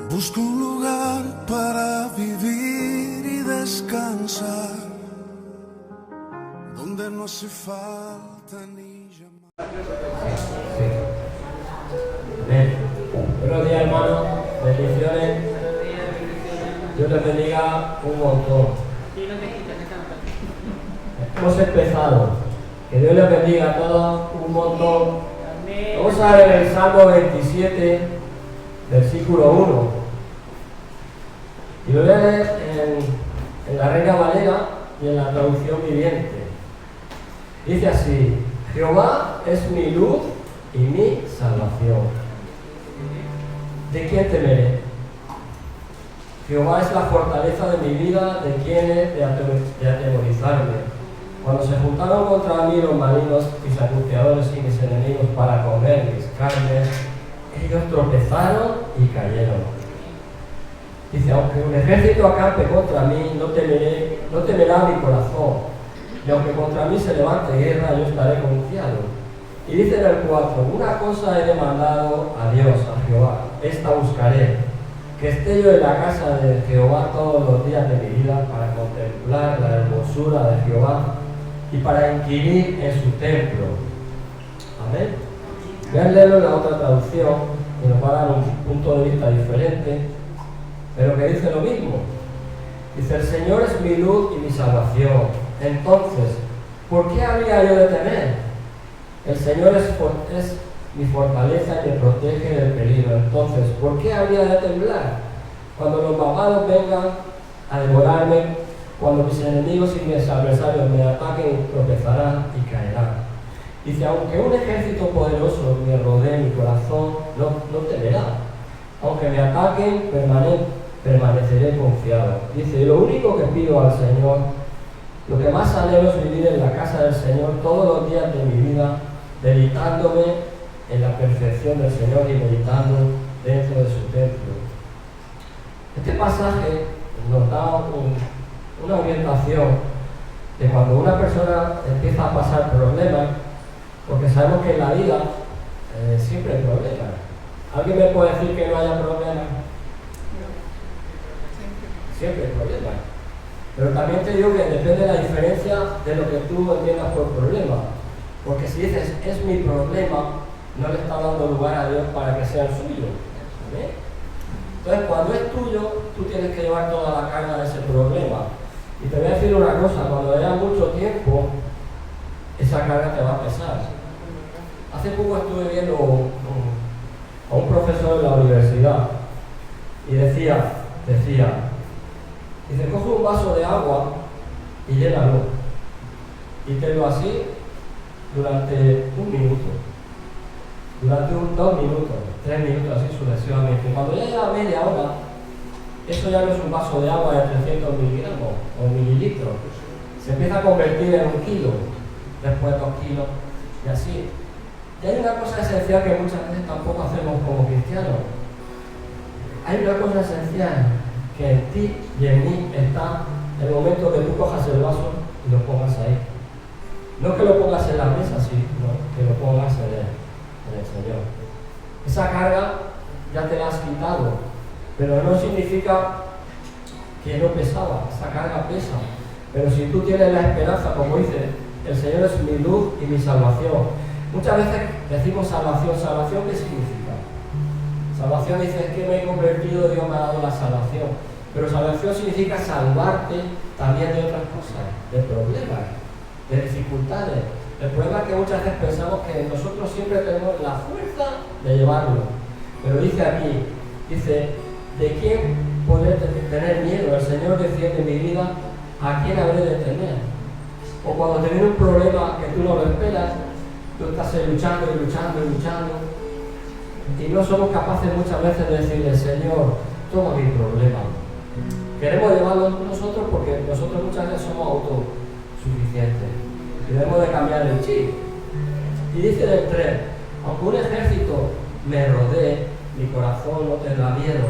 Busco un lugar para vivir y descansar, donde no hace falta ni llamar. Amén. Buenos días, hermanos. Bendiciones. Dios les bendiga un montón. Hemos empezado. Que Dios les bendiga a todos un montón. Vamos a ver el Salmo 27, versículo 1. Y lo voy a leer en la Reina Valera y en la traducción viviente. Dice así: Jehová es mi luz y mi salvación. ¿De quién temeré? Jehová es la fortaleza de mi vida, ¿de quién he de atemorizarme? Cuando se juntaron contra mí los malignos, mis anunciadores y mis enemigos para comer mis carnes, ellos tropezaron y cayeron. Dice, aunque un ejército acampe contra mí, no temerá mi corazón. Y aunque contra mí se levante guerra, yo estaré confiado. Y dice en el 4, una cosa he demandado a Dios, a Jehová, esta buscaré, que esté yo en la casa de Jehová todos los días de mi vida para contemplar la hermosura de Jehová y para inquirir en su templo. Amén. Voy a leerlo en la otra traducción y nos va a dar un punto de vista diferente, pero que dice lo mismo. Dice, el Señor es mi luz y mi salvación. Entonces, ¿por qué habría yo de temer? El Señor es mi fortaleza y me protege del peligro. Entonces, ¿por qué habría de temblar? Cuando los malvados vengan a devorarme, cuando mis enemigos y mis adversarios me ataquen, tropezarán y caerán. Dice, aunque un ejército poderoso me rodee, mi corazón no temerá. Aunque me ataquen, permaneceré confiado. Dice, lo único que pido al Señor, lo que más anhelo es vivir en la casa del Señor todos los días de mi vida, deleitándome en la perfección del Señor y meditando dentro de su templo. Este pasaje nos da una orientación de cuando una persona empieza a pasar problemas, porque sabemos que en la vida siempre hay problemas. ¿Alguien me puede decir que no haya problemas? Siempre hay problemas. Pero también te digo que depende de la diferencia de lo que tú entiendas por problema. Porque si dices, es mi problema, no le está dando lugar a Dios para que sea el suyo. ¿Vale? Entonces, cuando es tuyo, tú tienes que llevar toda la carga de ese problema. Y te voy a decir una cosa, cuando haya mucho tiempo, esa carga te va a pesar. Hace poco estuve viendo a un profesor de la universidad y decía, dice, coge un vaso de agua y llénalo. Y tenlo así durante un minuto, durante 2 minutos, 3 minutos, así sucesivamente. Cuando ya lleva media hora, eso ya no es un vaso de agua de 300 miligramos o mililitros. Se empieza a convertir en 1 kilo, después 2 kilos, y así. Y hay una cosa esencial que muchas veces tampoco hacemos como cristianos. Hay una cosa esencial que en ti y en mí está el momento que tú cojas el vaso y lo pongas ahí. No que lo pongas en la mesa, sí, no, que lo pongas en el Señor. Esa carga ya te la has quitado, pero no significa que no pesaba, esa carga pesa. Pero si tú tienes la esperanza, como dice, el Señor es mi luz y mi salvación. Muchas veces decimos salvación. ¿Salvación qué significa? Salvación dice que me he convertido, Dios me ha dado la salvación. Pero salvación significa salvarte también de otras cosas, de problemas, de dificultades. El problema es que muchas veces pensamos que nosotros siempre tenemos la fuerza de llevarlo. Pero dice aquí, dice, ¿de quién podré tener miedo? El Señor defiende mi vida, ¿a quién habré de temer? O cuando te viene un problema que tú no lo esperas, tú estás luchando y no somos capaces muchas veces de decirle, Señor, toma mi problema. Queremos llevarlo nosotros porque nosotros muchas veces somos autosuficientes. Debemos de cambiar el chip. Y dice el 3, aunque un ejército me rodee, mi corazón no tendrá miedo.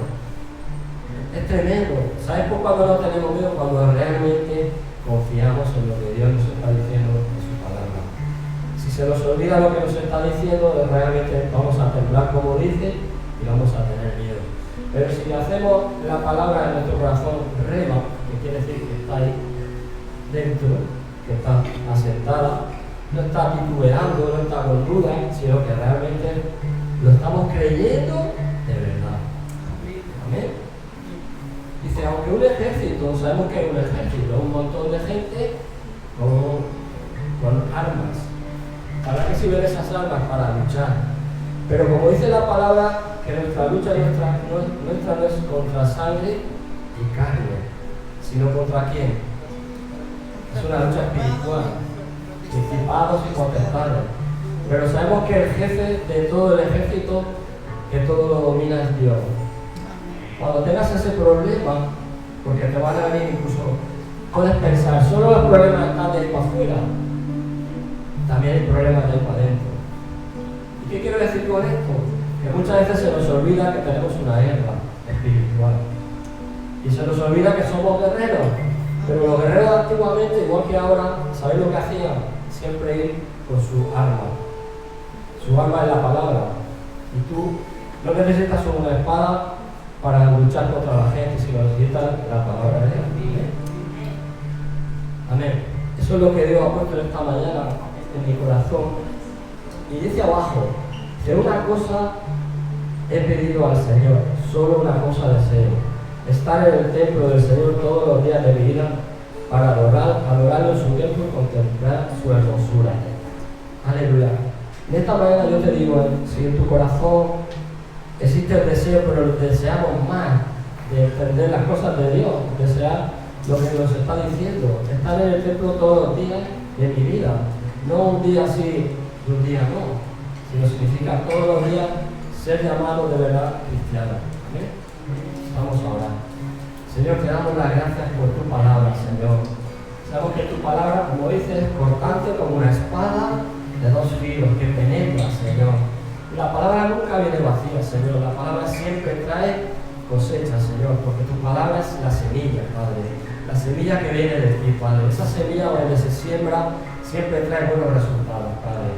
Es tremendo. ¿Sabes por cuándo no tenemos miedo? Cuando realmente confiamos en lo que Dios nos está diciendo en su palabra. Si se nos olvida lo que nos está diciendo, realmente vamos a temblar como dice y vamos a tener miedo. Pero si hacemos la palabra en nuestro corazón rema, que quiere decir que está ahí dentro, que está asentada, no está titubeando, no está con dudas, sino que realmente lo estamos creyendo de verdad. Amén. Dice, aunque un ejército, sabemos que es un ejército, un montón de gente con armas. ¿Para qué sirven esas armas? Para luchar. Pero como dice la palabra, que nuestra lucha nuestra no es contra sangre y carne, sino contra quién. Es una lucha espiritual, principados y potestades. Pero sabemos que el jefe de todo el ejército, que todo lo domina, es Dios. Cuando tengas ese problema, porque te van a venir incluso, puedes pensar, solo los problemas están de ahí para afuera, también hay problemas de ahí para adentro. ¿Y qué quiero decir con esto? Que muchas veces se nos olvida que tenemos una guerra espiritual. Y se nos olvida que somos guerreros. Pero los guerreros antiguamente, igual que ahora, ¿sabéis lo que hacían? Siempre ir con su arma. Su arma es la palabra. Y tú no necesitas una espada para luchar contra la gente, sino necesitas la palabra de Dios. Amén. Eso es lo que Dios ha puesto esta mañana en mi corazón. Y dice abajo, que una cosa he pedido al Señor, solo una cosa deseo: estar en el templo del Señor todos los días de mi vida para adorarlo en su templo y contemplar su hermosura. Aleluya. En esta mañana yo te digo, si en tu corazón existe el deseo, pero deseamos más de entender las cosas de Dios, desear lo que nos está diciendo, estar en el templo todos los días de mi vida, no un día sí y un día no, sino significa todos los días ser llamado de verdad cristiano. ¿Amén? Vamos a orar. Señor, te damos las gracias por tu palabra, Señor. Sabemos que tu palabra, como dices, es cortante como una espada de dos filos que penetra, Señor. Y la palabra nunca viene vacía, Señor. La palabra siempre trae cosecha, Señor, porque tu palabra es la semilla, Padre. La semilla que viene de ti, Padre. Esa semilla donde se siembra siempre trae buenos resultados, Padre.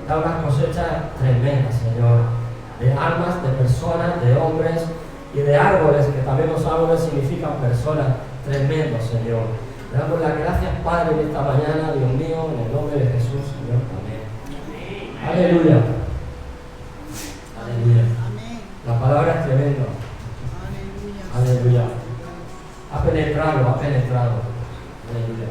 Da unas cosechas tremendas, Señor, de almas, de personas, de hombres y de árboles, que también los árboles significan personas. Tremendos, Señor. Le damos las gracias, Padre, en esta mañana, Dios mío, en el nombre de Jesús, Señor. Amén. Aleluya. Aleluya. La palabra es tremenda. Aleluya. Ha penetrado, ha penetrado. Aleluya.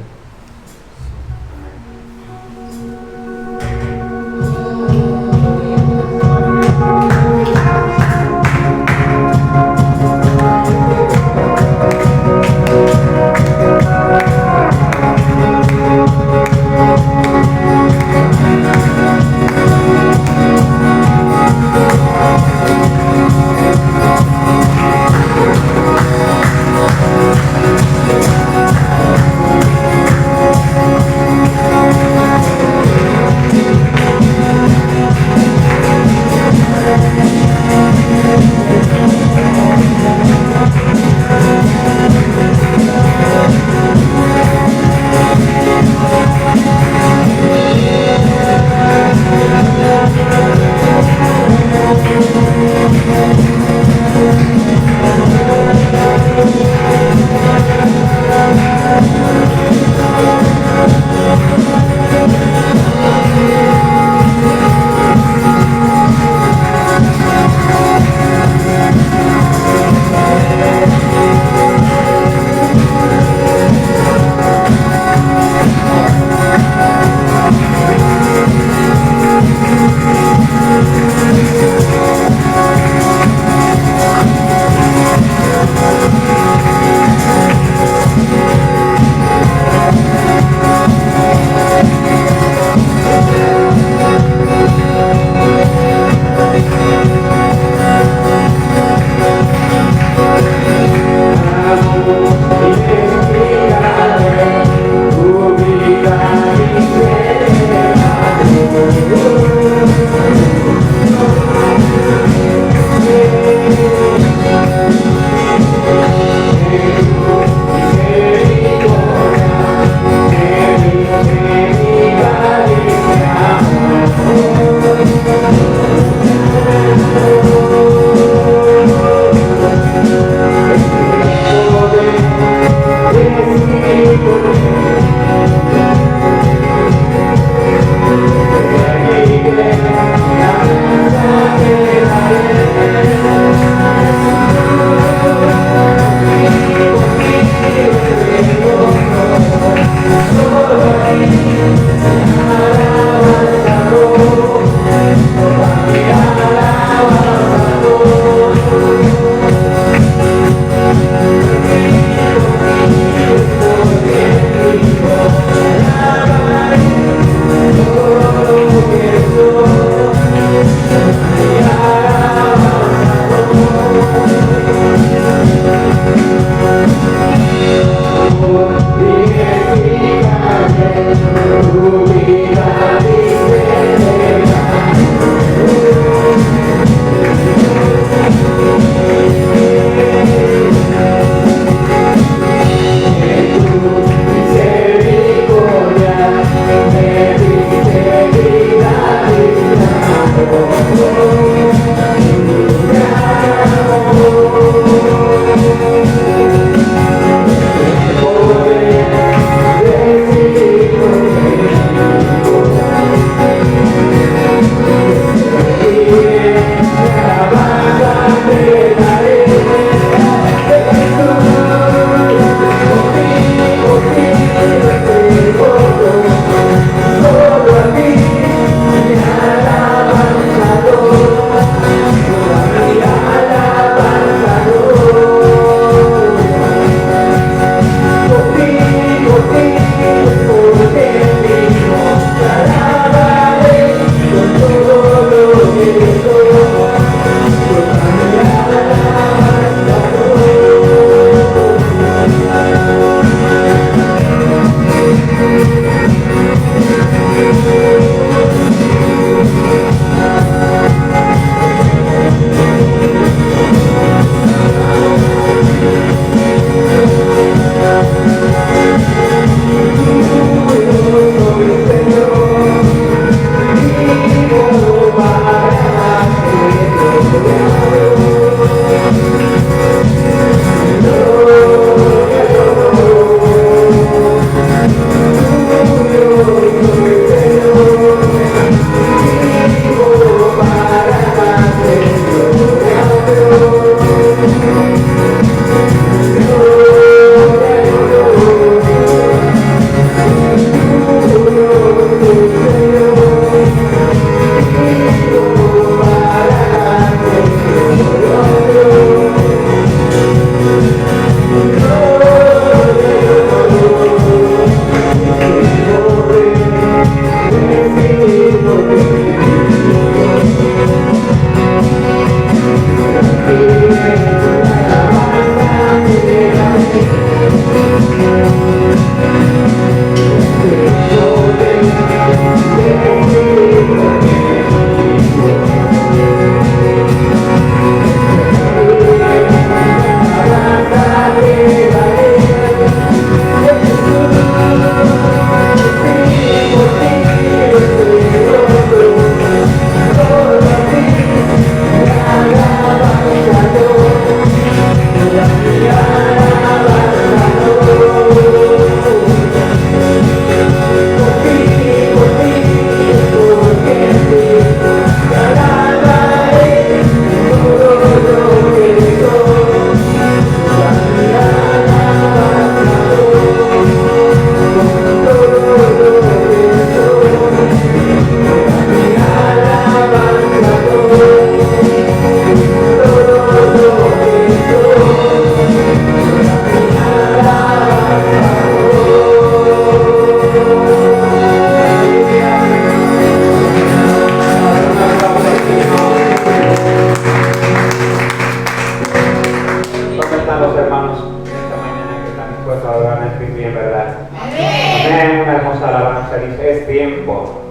están los hermanos esta mañana que están dispuestos a adorar en espíritu y en verdad? Amén. Una hermosa alabanza dice, es tiempo.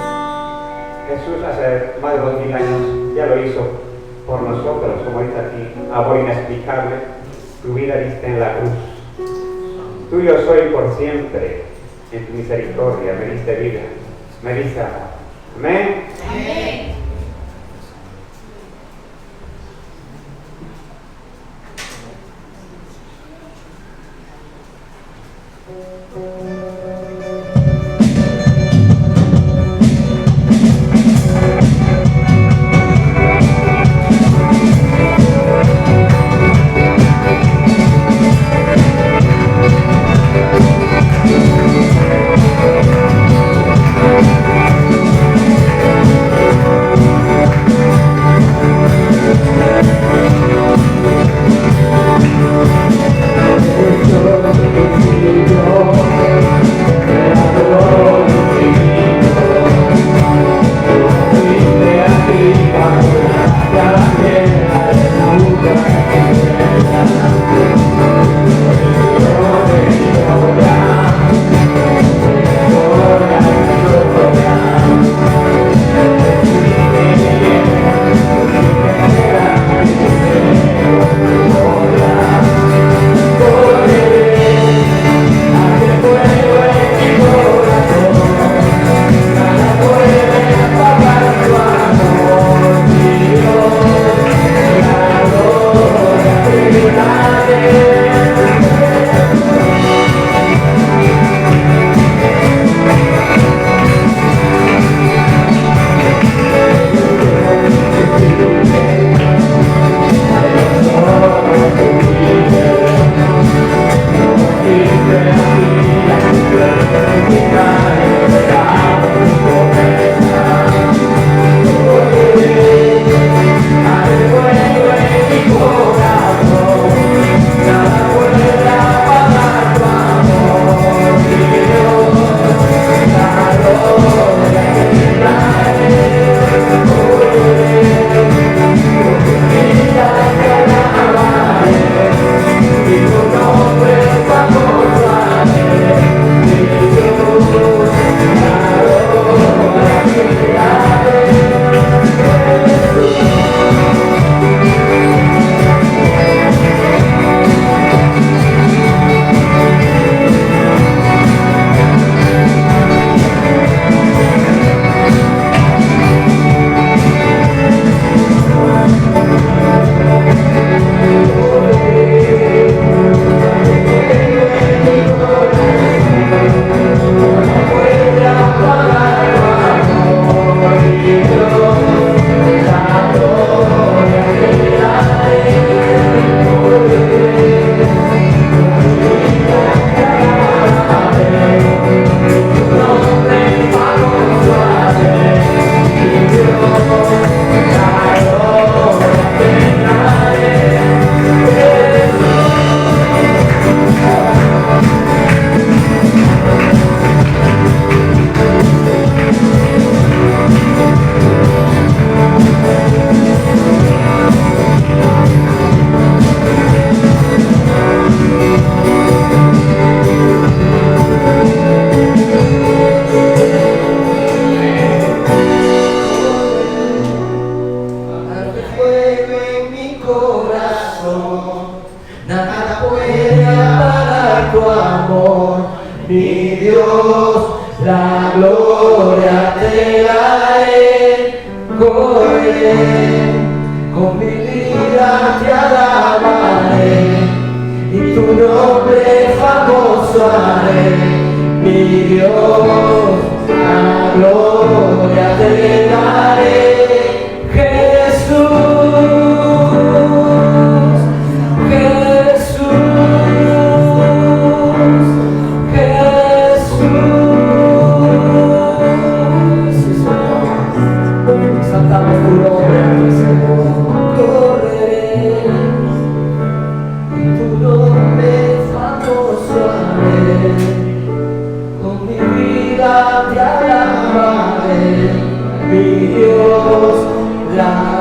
Jesús hace más de 2000 años ya lo hizo por nosotros, como dice aquí, amor inexplicable, tu vida diste en la cruz. Tuyo soy por siempre, en tu misericordia me diste vida, me diste amor. Amén. Amén.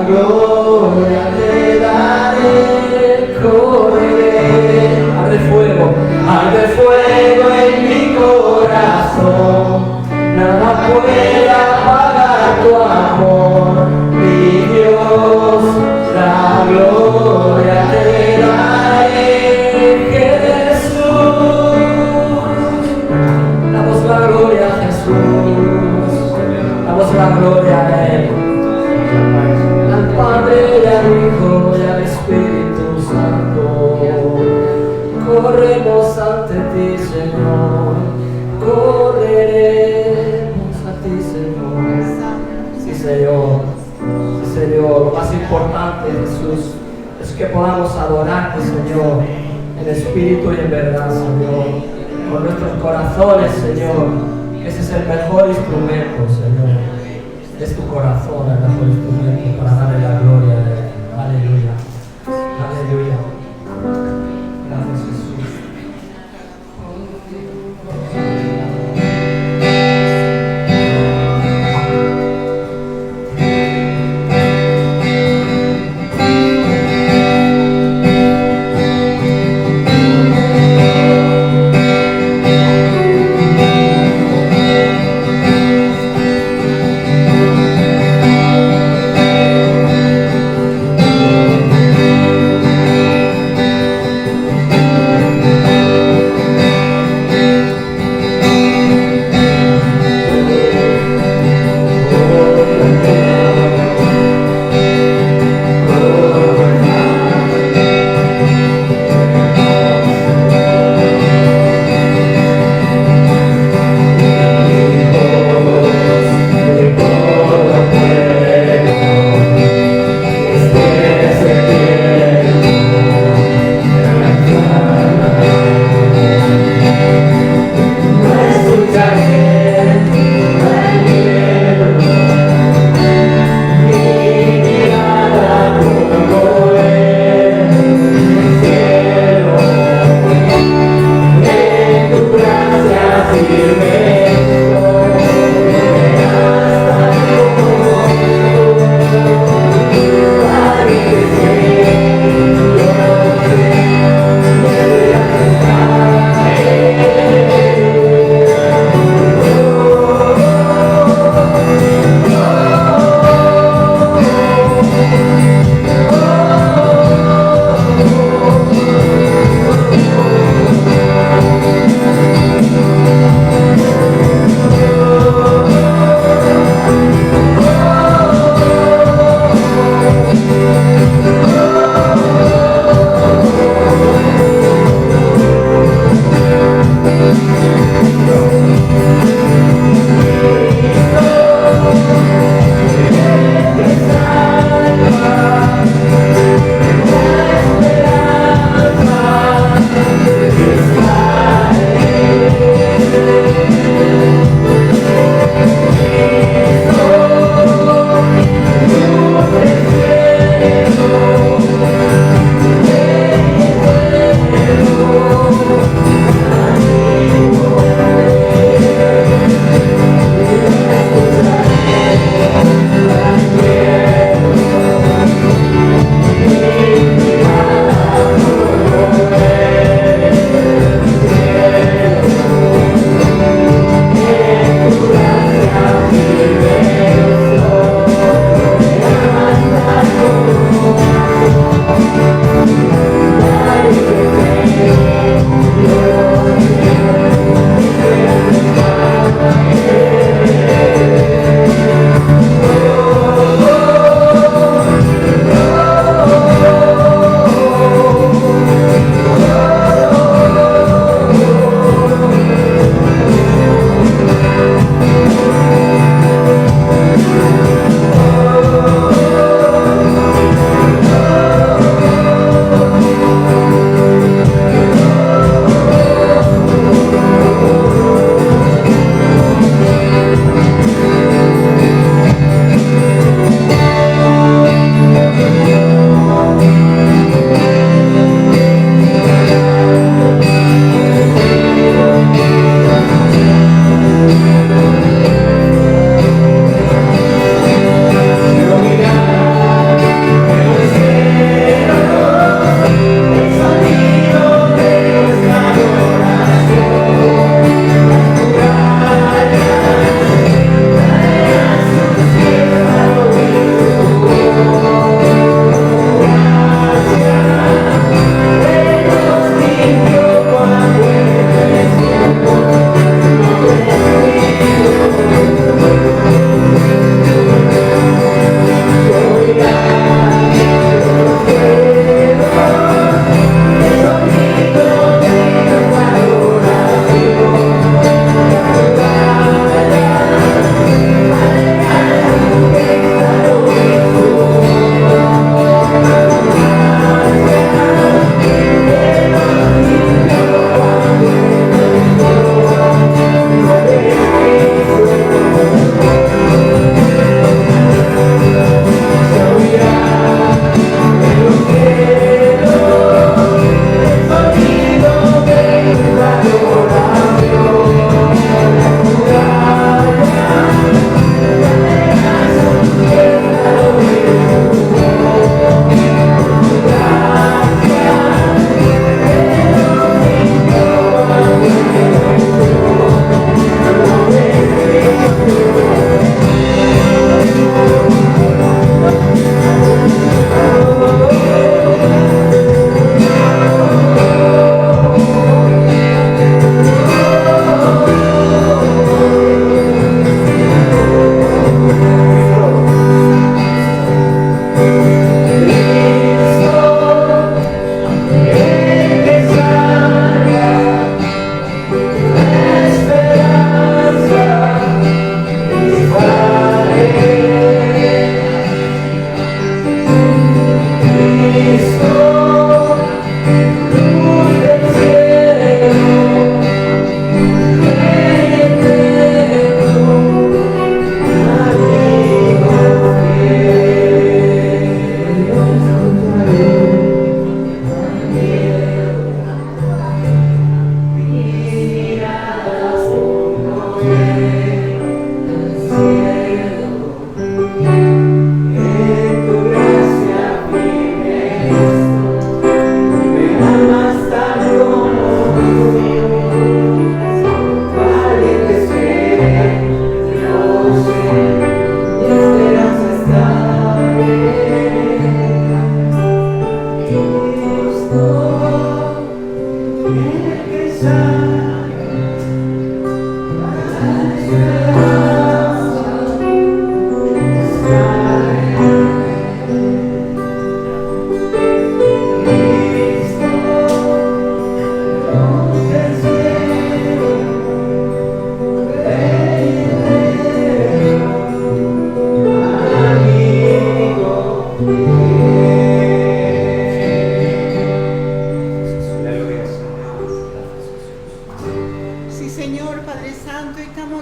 gloria te daré, correré. arde fuego en mi corazón, nada puede apagar tu amor, mi Dios, la gloria te daré, Jesús. Damos la gloria a Jesús, damos la gloria a Él, al Padre y al Hijo y al Espíritu Santo. Corremos ante ti, Señor, correremos a ti, Señor. Sí, Señor, sí, Señor. Lo más importante, Jesús, es que podamos adorarte, Señor, en espíritu y en verdad, Señor. Con nuestros corazones, Señor. Ese es el mejor instrumento, Señor. Es tu corazón el mejor instrumento para darle la gloria a Él. Aleluya. Aleluya. Gracias, Jesús.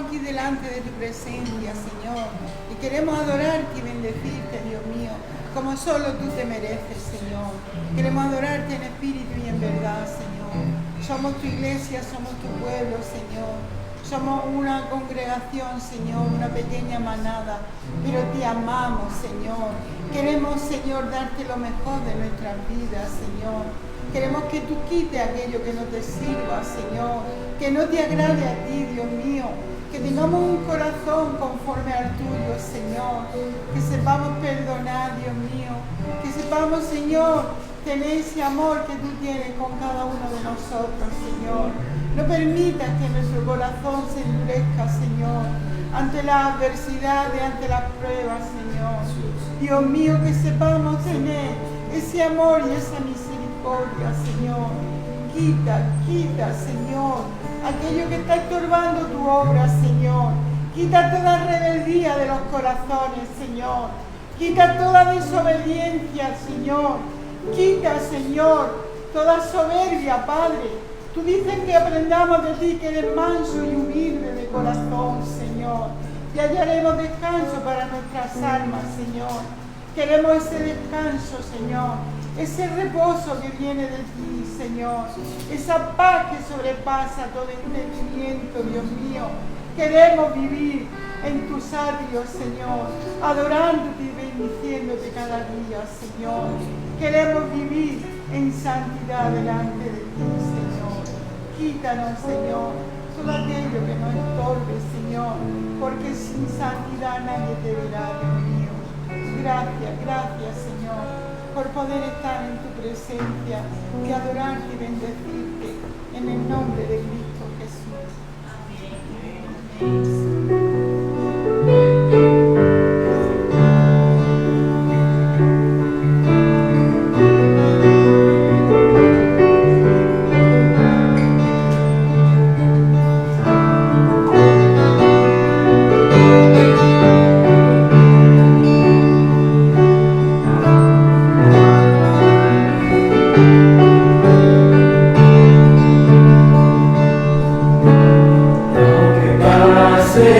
aquí delante de tu presencia, Señor, y queremos adorarte y bendecirte, Dios mío, como solo tú te mereces, Señor. Queremos adorarte en espíritu y en verdad, Señor. Somos tu iglesia, somos tu pueblo, Señor. Somos una congregación, Señor, una pequeña manada, pero te amamos, Señor. Queremos, Señor, darte lo mejor de nuestras vidas, Señor. Queremos que tú quites aquello que no te sirva, Señor, que no te agrade a ti, Dios mío. Que tengamos un corazón conforme al tuyo, Señor. Que sepamos perdonar, Dios mío. Que sepamos, Señor, tener ese amor que tú tienes con cada uno de nosotros, Señor. No permitas que nuestro corazón se endurezca, Señor, ante las adversidades, ante las pruebas, Señor. Dios mío, que sepamos tener ese amor y esa misericordia, Señor. Quita, Señor, aquello que está estorbando tu obra, Señor. Quita toda rebeldía de los corazones, Señor. Quita toda desobediencia, Señor. Quita, Señor, toda soberbia, Padre. Tú dices que aprendamos de ti, que eres manso y humilde de corazón, Señor. Y hallaremos descanso para nuestras almas, Señor. Queremos ese descanso, Señor. Ese reposo que viene de ti, Señor. Esa paz que sobrepasa todo entendimiento, Dios mío. Queremos vivir en tus atrios, Señor. Adorándote y bendiciéndote cada día, Señor. Queremos vivir en santidad delante de ti, Señor. Quítanos, Señor, todo aquello que nos estorbe, Señor, porque sin santidad nadie te verá, Dios mío. Gracias, Señor, por poder estar en tu presencia y adorarte y bendecirte en el nombre de Cristo Jesús. Amén. Aunque pase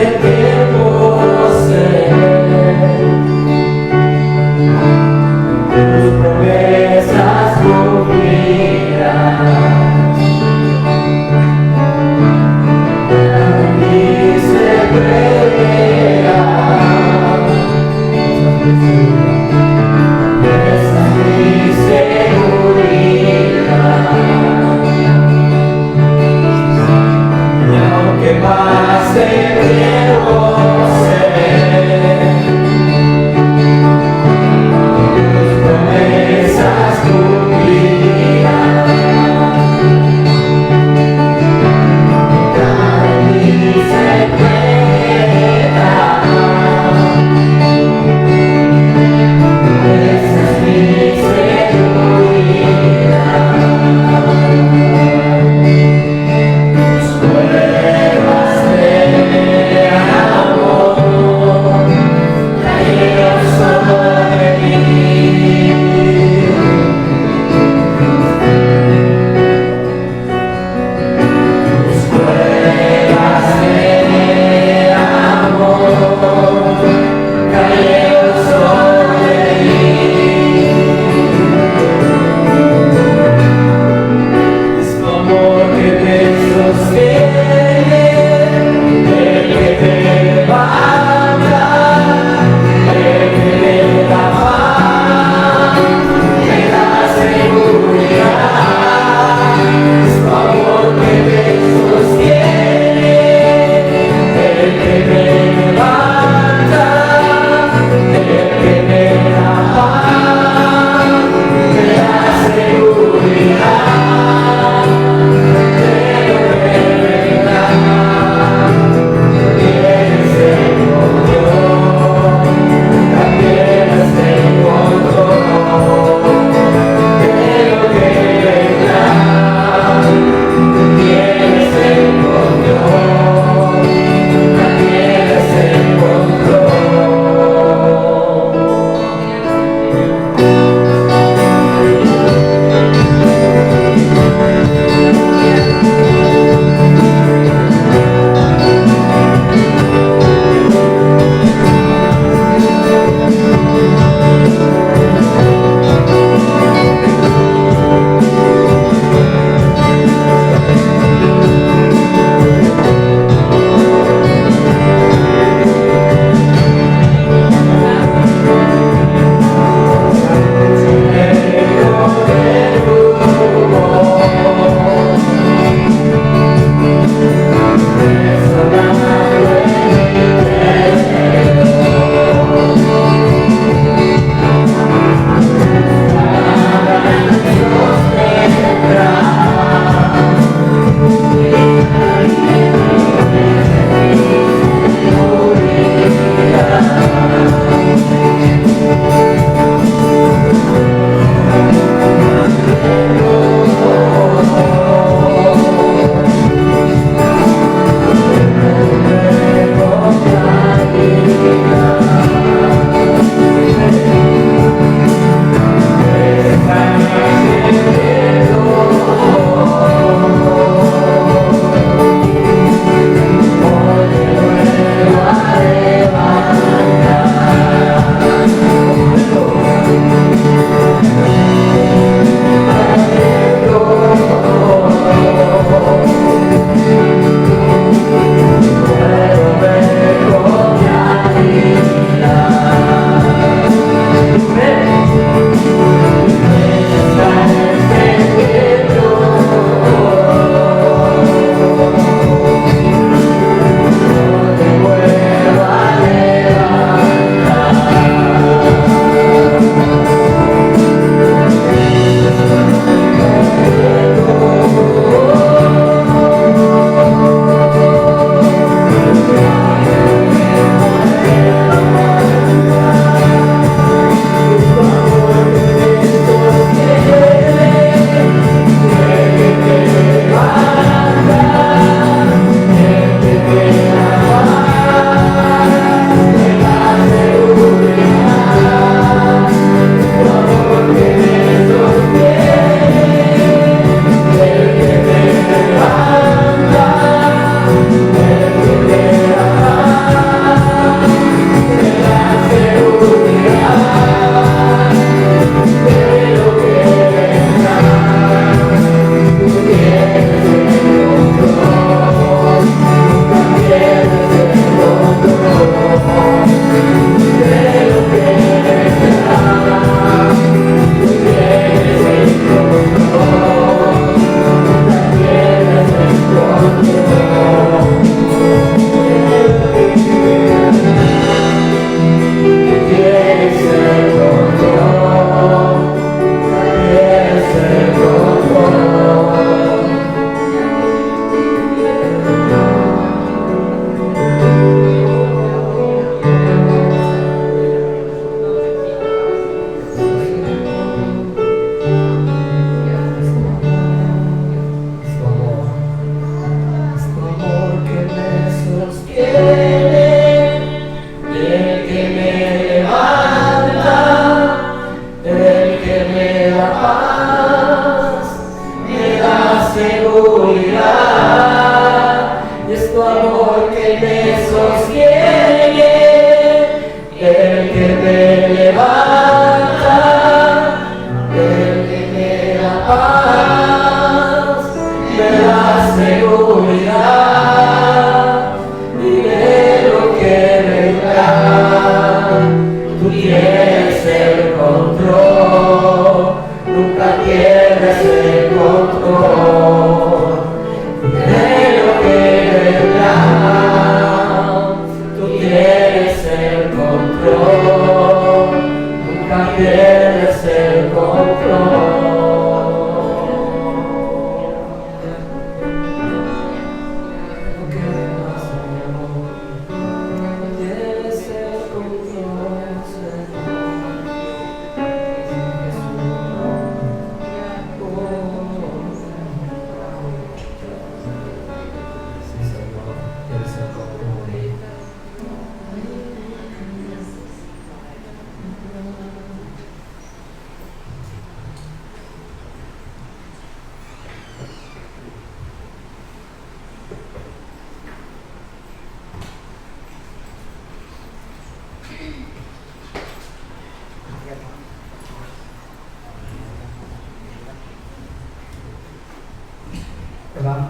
Hola,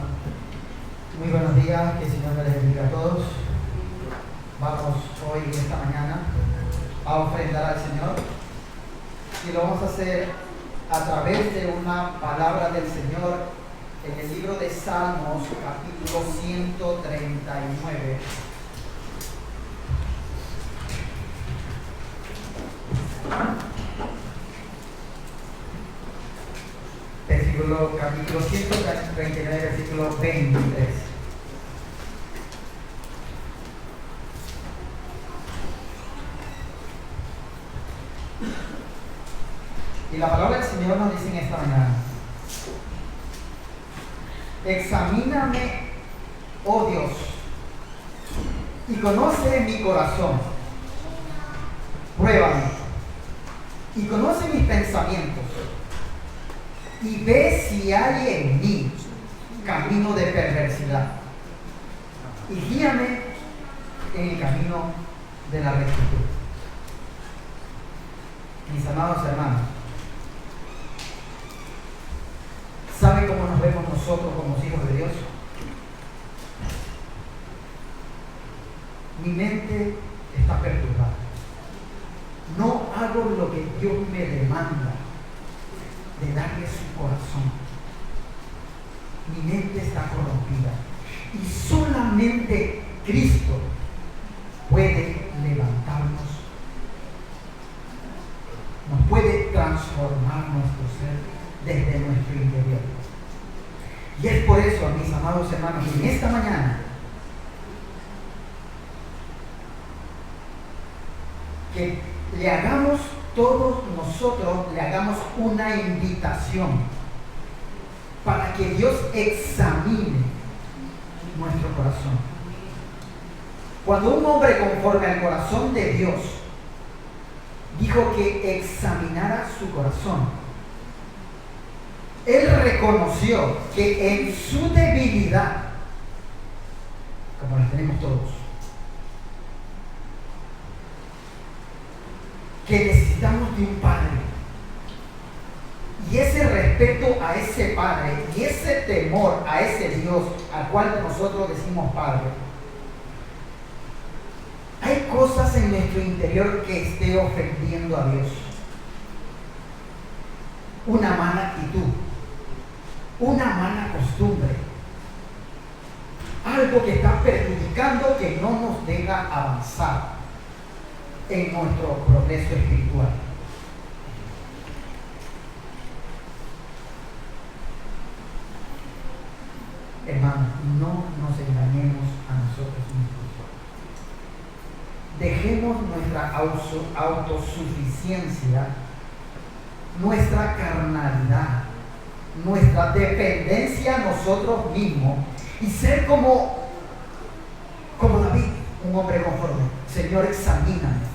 muy buenos días, que el Señor les bendiga a todos. Vamos hoy, esta mañana, a ofrendar al Señor y lo vamos a hacer a través de una palabra del Señor en el libro de Salmos, capítulo 139. Capítulo 139, versículo 23. Y la palabra del Señor nos dice en esta mañana: examíname, oh Dios, y conoce mi corazón. Pruébame y conoce mis pensamientos, y ve si hay en mí camino de perversidad, y guíame en el camino de la rectitud. Mis amados hermanos, ¿saben cómo nos vemos nosotros como hijos de Dios? Mi mente está perturbada. No hago lo que Dios me demanda de darle su corazón. Mi mente está corrompida y solamente Cristo puede levantarnos, nos puede transformar nuestro ser desde nuestro interior. Y es por eso, mis amados hermanos, en esta mañana que le hagamos todos nosotros, le hagamos una invitación para que Dios examine nuestro corazón. Cuando un hombre conforme al corazón de Dios dijo que examinara su corazón, él reconoció que en su debilidad, como la tenemos todos, que necesitamos de un Padre. Y ese respeto a ese Padre y ese temor a ese Dios al cual nosotros decimos Padre, hay cosas en nuestro interior que esté ofendiendo a Dios. Una mala actitud, una mala costumbre, algo que está perjudicando, que no nos deja avanzar en nuestro progreso espiritual. Hermanos, no nos engañemos a nosotros mismos. Dejemos nuestra autosuficiencia, nuestra carnalidad, nuestra dependencia a nosotros mismos y ser como David, un hombre conforme. Señor, examíname,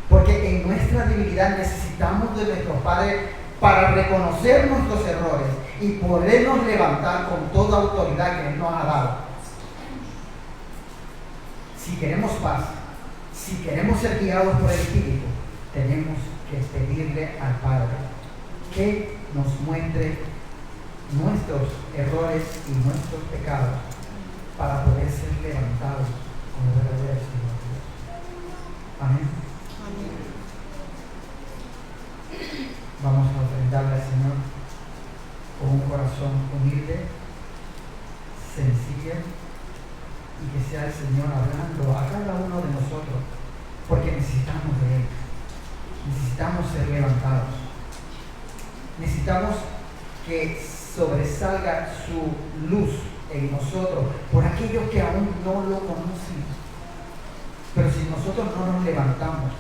porque en nuestra debilidad necesitamos de nuestros padres para reconocer nuestros errores y podernos levantar con toda autoridad que Él nos ha dado. Si queremos paz, si queremos ser guiados por el Espíritu, tenemos que pedirle al Padre que nos muestre nuestros errores y nuestros pecados para poder ser levantados como verdaderos hijos de Dios. Amén. Vamos a ofrendarle al Señor con un corazón humilde, sencillo, y que sea el Señor hablando a cada uno de nosotros, porque necesitamos de Él. Necesitamos ser levantados. Necesitamos que sobresalga su luz en nosotros por aquellos que aún no lo conocen. Pero si nosotros no nos levantamos,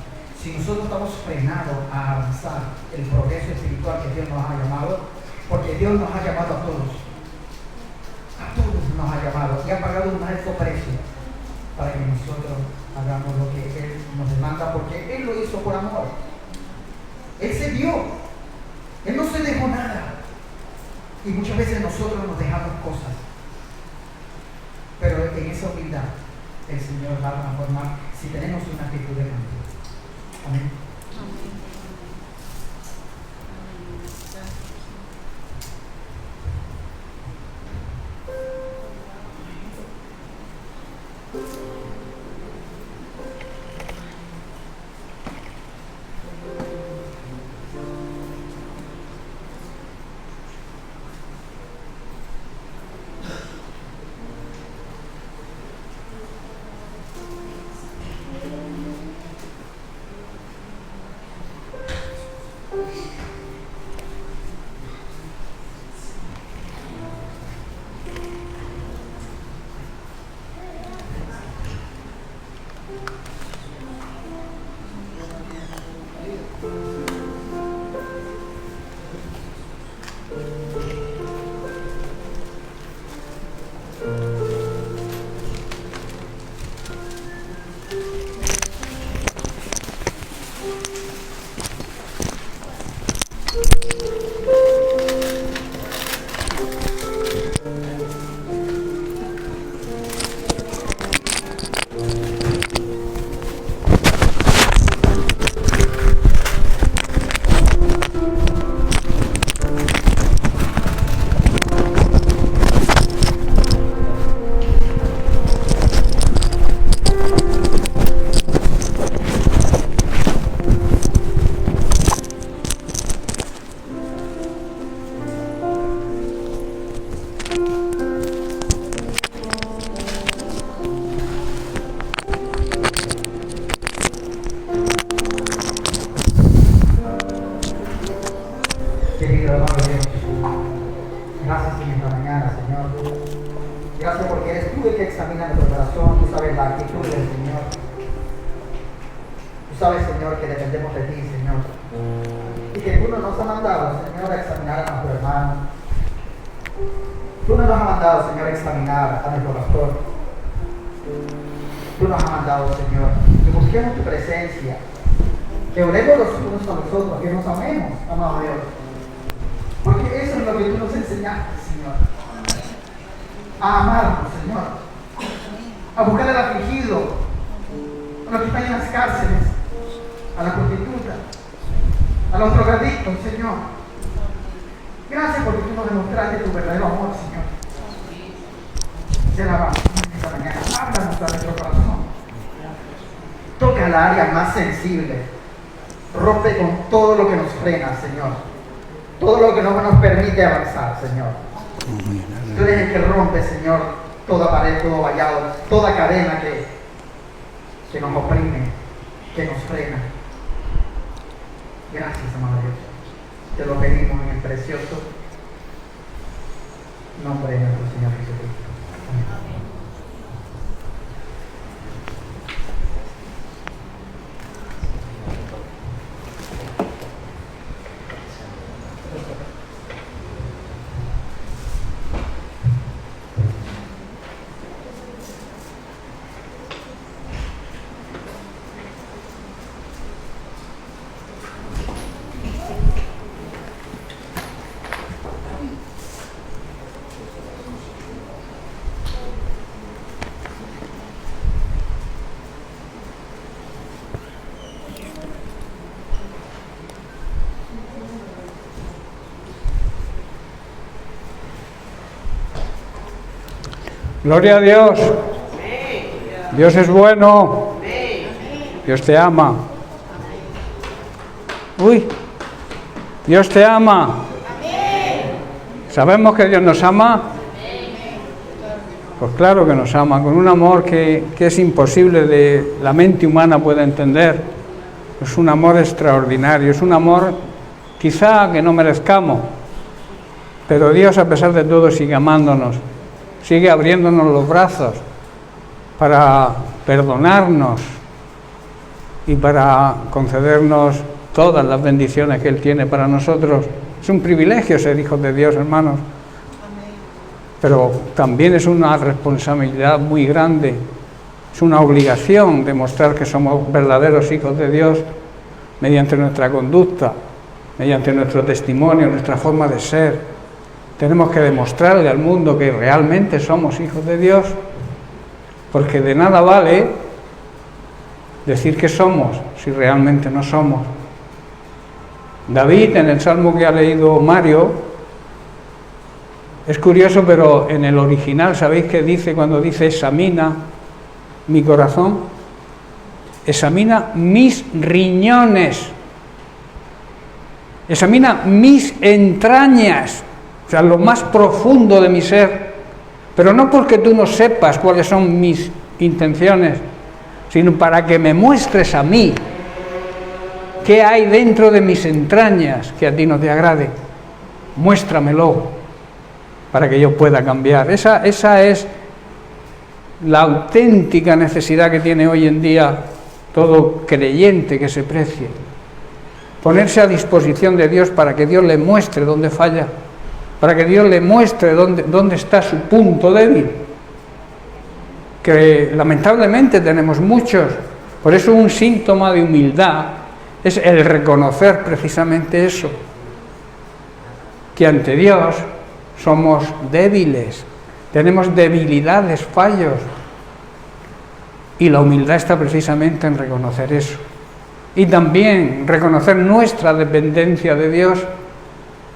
si nosotros estamos frenados a avanzar el progreso espiritual que Dios nos ha llamado, porque Dios nos ha llamado a todos nos ha llamado y ha pagado un alto precio para que nosotros hagamos lo que Él nos demanda, porque Él lo hizo por amor. Él se dio, Él no se dejó nada, y muchas veces nosotros nos dejamos cosas, pero en esa humildad el Señor va a transformar si tenemos una actitud de cambio. Amén. gracias en esta mañana, Señor. Gracias porque eres tú el que examina nuestro corazón. Tú sabes la actitud del Señor. Tú sabes, Señor, que dependemos de ti, Señor. Y que tú no nos has mandado, Señor, a examinar a nuestro hermano. Tú no nos has mandado, Señor, a examinar a nuestro pastor. Tú nos has mandado, Señor, que busquemos tu presencia, que oremos los unos a los otros, que nos amemos, amado Dios. Porque eso es lo que tú nos enseñaste, Señor. A amarnos, Señor. A buscar al afligido, a los que están en las cárceles, a la prostituta, a los drogadictos, Señor. Gracias porque tú nos demostraste tu verdadero amor, Señor. Te alabamos esta mañana. Háblanos a nuestro corazón. Toca la área más sensible. Rompe con todo lo que nos frena, Señor. Todo lo que no nos permite avanzar, Señor. Tú eres el que rompe, Señor, toda pared, todo vallado, toda cadena que nos oprime, que nos frena. Gracias, amado Dios. Te lo pedimos en el precioso nombre de nuestro Señor Jesucristo. Amén. Gloria a Dios. Dios es bueno. Dios te ama. Uy, Dios te ama. ¿Sabemos que Dios nos ama? Pues claro que nos ama, con un amor que es imposible de la mente humana puede entender. Es un amor extraordinario, es un amor quizá que no merezcamos, pero Dios a pesar de todo sigue amándonos. Sigue abriéndonos los brazos para perdonarnos y para concedernos todas las bendiciones que Él tiene para nosotros. Es un privilegio ser hijos de Dios, hermanos. Pero también es una responsabilidad muy grande. Es una obligación demostrar que somos verdaderos hijos de Dios mediante nuestra conducta, mediante nuestro testimonio, nuestra forma de ser. Tenemos que demostrarle al mundo que realmente somos hijos de Dios, porque de nada vale decir que somos si realmente no somos. David, en el salmo que ha leído Mario, es curioso, pero en el original, ¿sabéis qué dice cuando dice examina mi corazón? Examina mis riñones, examina mis entrañas. O sea, lo más profundo de mi ser, pero no porque tú no sepas cuáles son mis intenciones, sino para que me muestres a mí qué hay dentro de mis entrañas que a ti no te agrade. Muéstramelo para que yo pueda cambiar. Esa es la auténtica necesidad que tiene hoy en día todo creyente que se precie. Ponerse a disposición de Dios para que Dios le muestre dónde falla, para que Dios le muestre dónde está su punto débil, que lamentablemente tenemos muchos. Por eso un síntoma de humildad es el reconocer precisamente eso, que ante Dios somos débiles, tenemos debilidades, fallos, y la humildad está precisamente en reconocer eso, y también reconocer nuestra dependencia de Dios.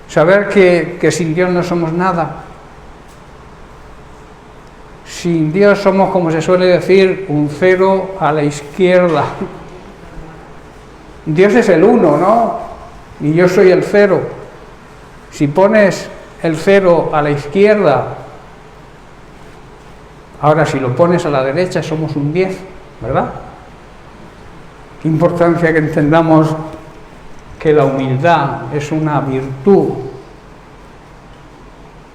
Saber que sin Dios no somos nada. Sin Dios somos, como se suele decir, un cero a la izquierda. Dios es el uno, ¿no? Y yo soy el cero. Si pones el cero a la izquierda, ahora si lo pones a la derecha somos un 10, ¿verdad? Qué importancia que entendamos que la humildad es una virtud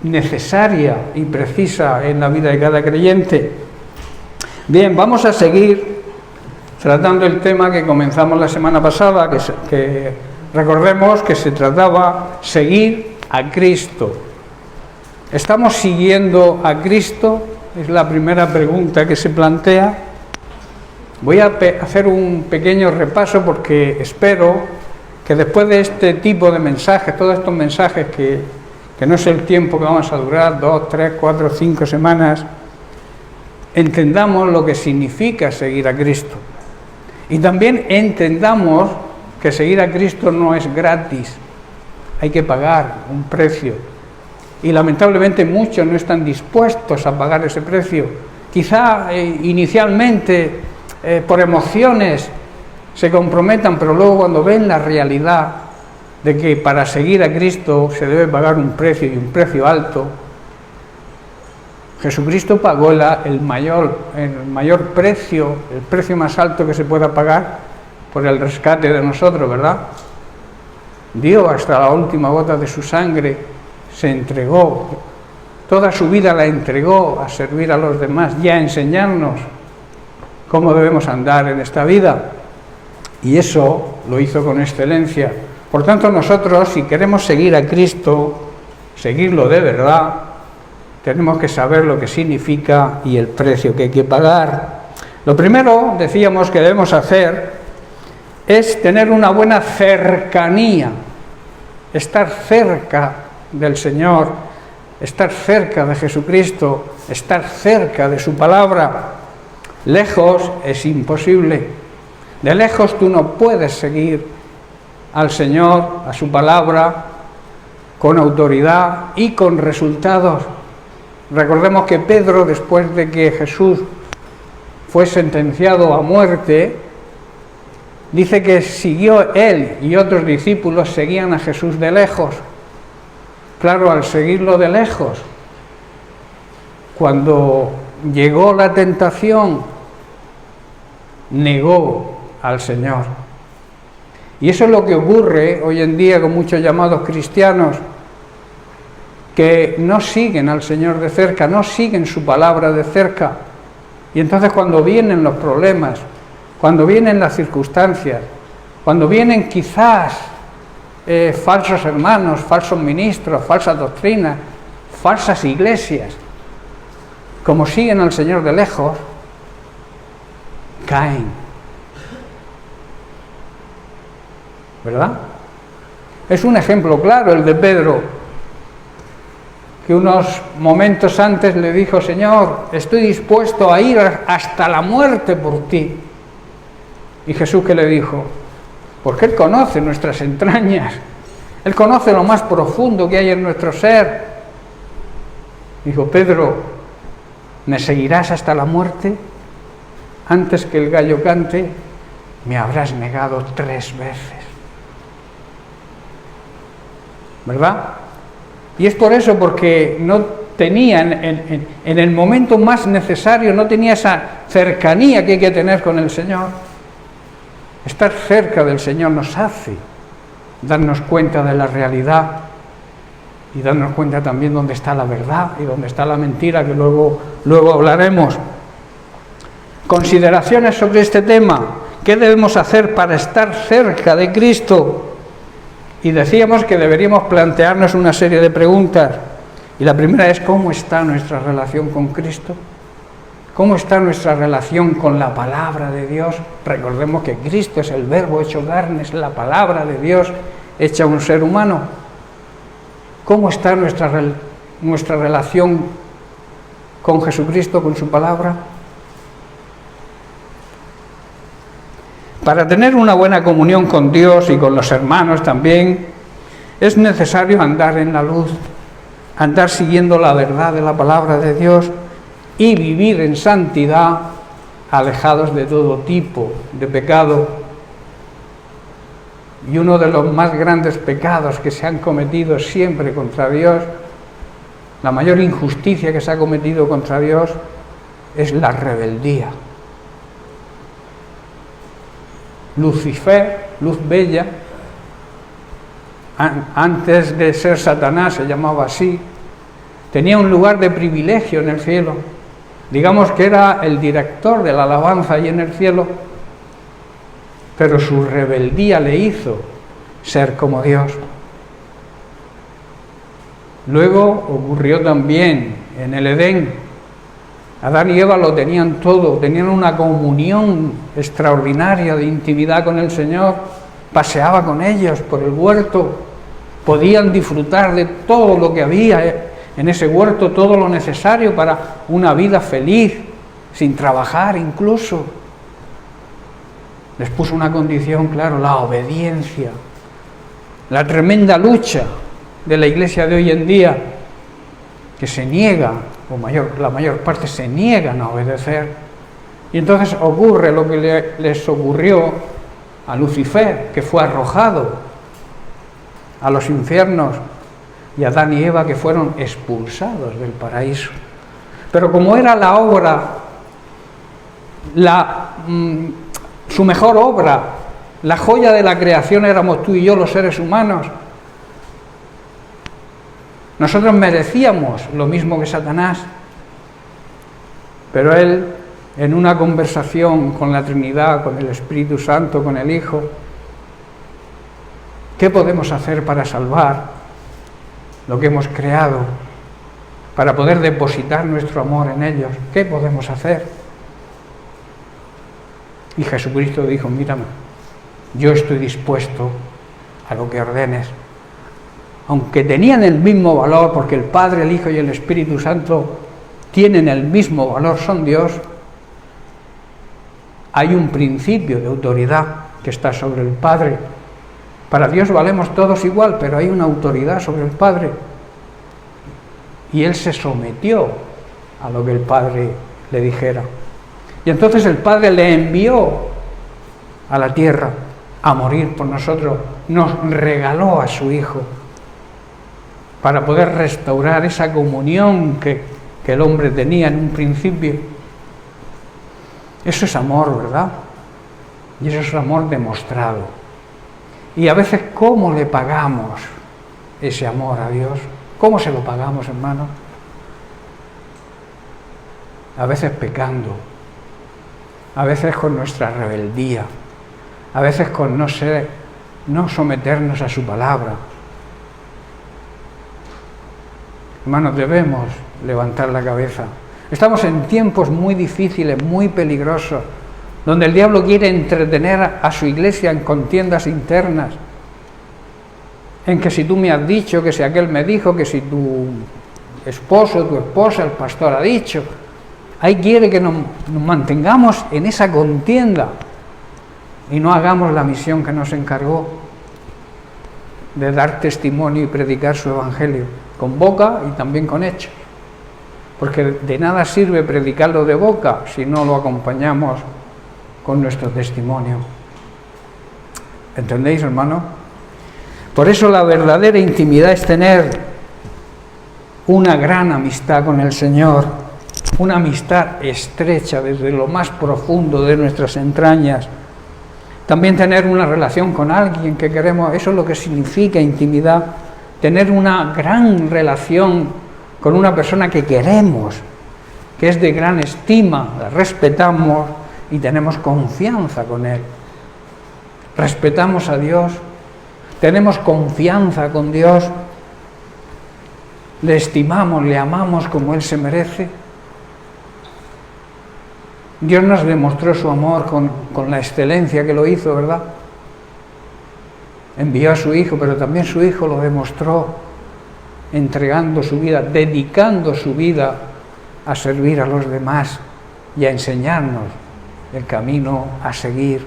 necesaria y precisa en la vida de cada creyente. Bien, vamos a seguir tratando el tema que comenzamos la semana pasada, que recordemos que se trataba seguir a Cristo. ¿Estamos siguiendo a Cristo? Es la primera pregunta que se plantea. Voy a hacer un pequeño repaso porque espero que después de este tipo de mensajes, todos estos mensajes que no es el tiempo que vamos a durar, 2, 3, 4, 5 semanas, entendamos lo que significa seguir a Cristo. Y también entendamos que seguir a Cristo no es gratis, hay que pagar un precio. Y lamentablemente muchos no están dispuestos a pagar ese precio. Quizá inicialmente por emociones se comprometan, pero luego cuando ven la realidad de que para seguir a Cristo se debe pagar un precio y un precio alto. Jesucristo pagó el mayor precio, el precio más alto que se pueda pagar por el rescate de nosotros, ¿verdad? Dio hasta la última gota de su sangre, se entregó, toda su vida la entregó a servir a los demás y a enseñarnos cómo debemos andar en esta vida. Y eso lo hizo con excelencia. Por tanto, nosotros, si queremos seguir a Cristo, seguirlo de verdad, tenemos que saber lo que significa y el precio que hay que pagar. Lo primero, decíamos, que debemos hacer es tener una buena cercanía, estar cerca del Señor, estar cerca de Jesucristo, estar cerca de su palabra. Lejos es imposible. De lejos tú no puedes seguir al Señor, a su palabra, con autoridad y con resultados. Recordemos que Pedro, después de que Jesús fue sentenciado a muerte, dice que siguió él y otros discípulos seguían a Jesús de lejos. Claro, al seguirlo de lejos, cuando llegó la tentación, negó al Señor. Y eso es lo que ocurre hoy en día con muchos llamados cristianos que no siguen al Señor de cerca, no siguen su palabra de cerca. Y entonces cuando vienen los problemas, cuando vienen las circunstancias, cuando vienen quizás falsos hermanos, falsos ministros, falsas doctrinas, falsas iglesias, como siguen al Señor de lejos, caen. ¿Verdad? Es un ejemplo claro el de Pedro, que unos momentos antes le dijo: Señor, estoy dispuesto a ir hasta la muerte por ti. Y Jesús, ¿qué le dijo? Porque Él conoce nuestras entrañas, Él conoce lo más profundo que hay en nuestro ser. Dijo: Pedro, ¿me seguirás hasta la muerte? Antes que el gallo cante, me habrás negado 3 veces. ¿Verdad? Y es por eso, porque no tenía en el momento más necesario, no tenía esa cercanía que hay que tener con el Señor. Estar cerca del Señor nos hace darnos cuenta de la realidad y darnos cuenta también dónde está la verdad y dónde está la mentira, que luego hablaremos. Consideraciones sobre este tema. ¿Qué debemos hacer para estar cerca de Cristo? Y decíamos que deberíamos plantearnos una serie de preguntas. Y la primera es: ¿cómo está nuestra relación con Cristo? ¿Cómo está nuestra relación con la palabra de Dios? Recordemos que Cristo es el Verbo hecho carne, es la palabra de Dios hecha un ser humano. ¿Cómo está nuestra relación con Jesucristo, con su palabra? Para tener una buena comunión con Dios y con los hermanos también, es necesario andar en la luz, andar siguiendo la verdad de la palabra de Dios y vivir en santidad, alejados de todo tipo de pecado. Y uno de los más grandes pecados que se han cometido siempre contra Dios, la mayor injusticia que se ha cometido contra Dios, es la rebeldía. Lucifer, luz bella, antes de ser Satanás se llamaba así, tenía un lugar de privilegio en el cielo. Digamos que era el director de la alabanza allí en el cielo, pero su rebeldía le hizo ser como Dios. Luego ocurrió también en el Edén. Adán y Eva lo tenían todo, tenían una comunión extraordinaria de intimidad con el Señor, paseaba con ellos por el huerto, podían disfrutar de todo lo que había en ese huerto, todo lo necesario para una vida feliz, sin trabajar incluso. Les puso una condición, claro, la obediencia, la tremenda lucha de la iglesia de hoy en día, que se niega, la mayor parte se niegan a obedecer. Y entonces ocurre lo que les ocurrió a Lucifer, que fue arrojado a los infiernos, y Adán y Eva, que fueron expulsados del paraíso. Pero como era la obra, su mejor obra, la joya de la creación éramos tú y yo, los seres humanos, nosotros merecíamos lo mismo que Satanás, pero él, en una conversación con la Trinidad, con el Espíritu Santo, con el Hijo, ¿qué podemos hacer para salvar lo que hemos creado, para poder depositar nuestro amor en ellos? ¿Qué podemos hacer? Y Jesucristo dijo: mírame, yo estoy dispuesto a lo que ordenes. Aunque tenían el mismo valor, porque el Padre, el Hijo y el Espíritu Santo tienen el mismo valor, son Dios, hay un principio de autoridad que está sobre el Padre. Para Dios valemos todos igual, pero hay una autoridad sobre el Padre. Y Él se sometió a lo que el Padre le dijera. Y entonces el Padre le envió a la tierra a morir por nosotros, nos regaló a su Hijo para poder restaurar esa comunión que el hombre tenía en un principio. Eso es amor, ¿verdad? Y eso es amor demostrado. Y a veces, ¿cómo le pagamos ese amor a Dios? ¿Cómo se lo pagamos, hermano? A veces pecando, a veces con nuestra rebeldía, a veces con no someternos a su palabra. Hermanos, debemos levantar la cabeza. Estamos en tiempos muy difíciles, muy peligrosos, donde el diablo quiere entretener a su iglesia en contiendas internas, en que si tú me has dicho, que si aquel me dijo, que si tu esposo, tu esposa, el pastor ha dicho. Ahí quiere que nos mantengamos en esa contienda y no hagamos la misión que nos encargó de dar testimonio y predicar su evangelio, con boca y también con hechos. Porque de nada sirve predicarlo de boca si no lo acompañamos con nuestro testimonio. ¿Entendéis, hermano? Por eso la verdadera intimidad es tener una gran amistad con el Señor, una amistad estrecha desde lo más profundo de nuestras entrañas. También tener una relación con alguien que queremos, eso es lo que significa intimidad, tener una gran relación con una persona que queremos, que es de gran estima, la respetamos y tenemos confianza con Él. Respetamos a Dios, tenemos confianza con Dios, le estimamos, le amamos como Él se merece. Dios nos demostró su amor con la excelencia que lo hizo, ¿verdad? Envió a su Hijo, pero también su Hijo lo demostró entregando su vida, dedicando su vida a servir a los demás y a enseñarnos el camino a seguir.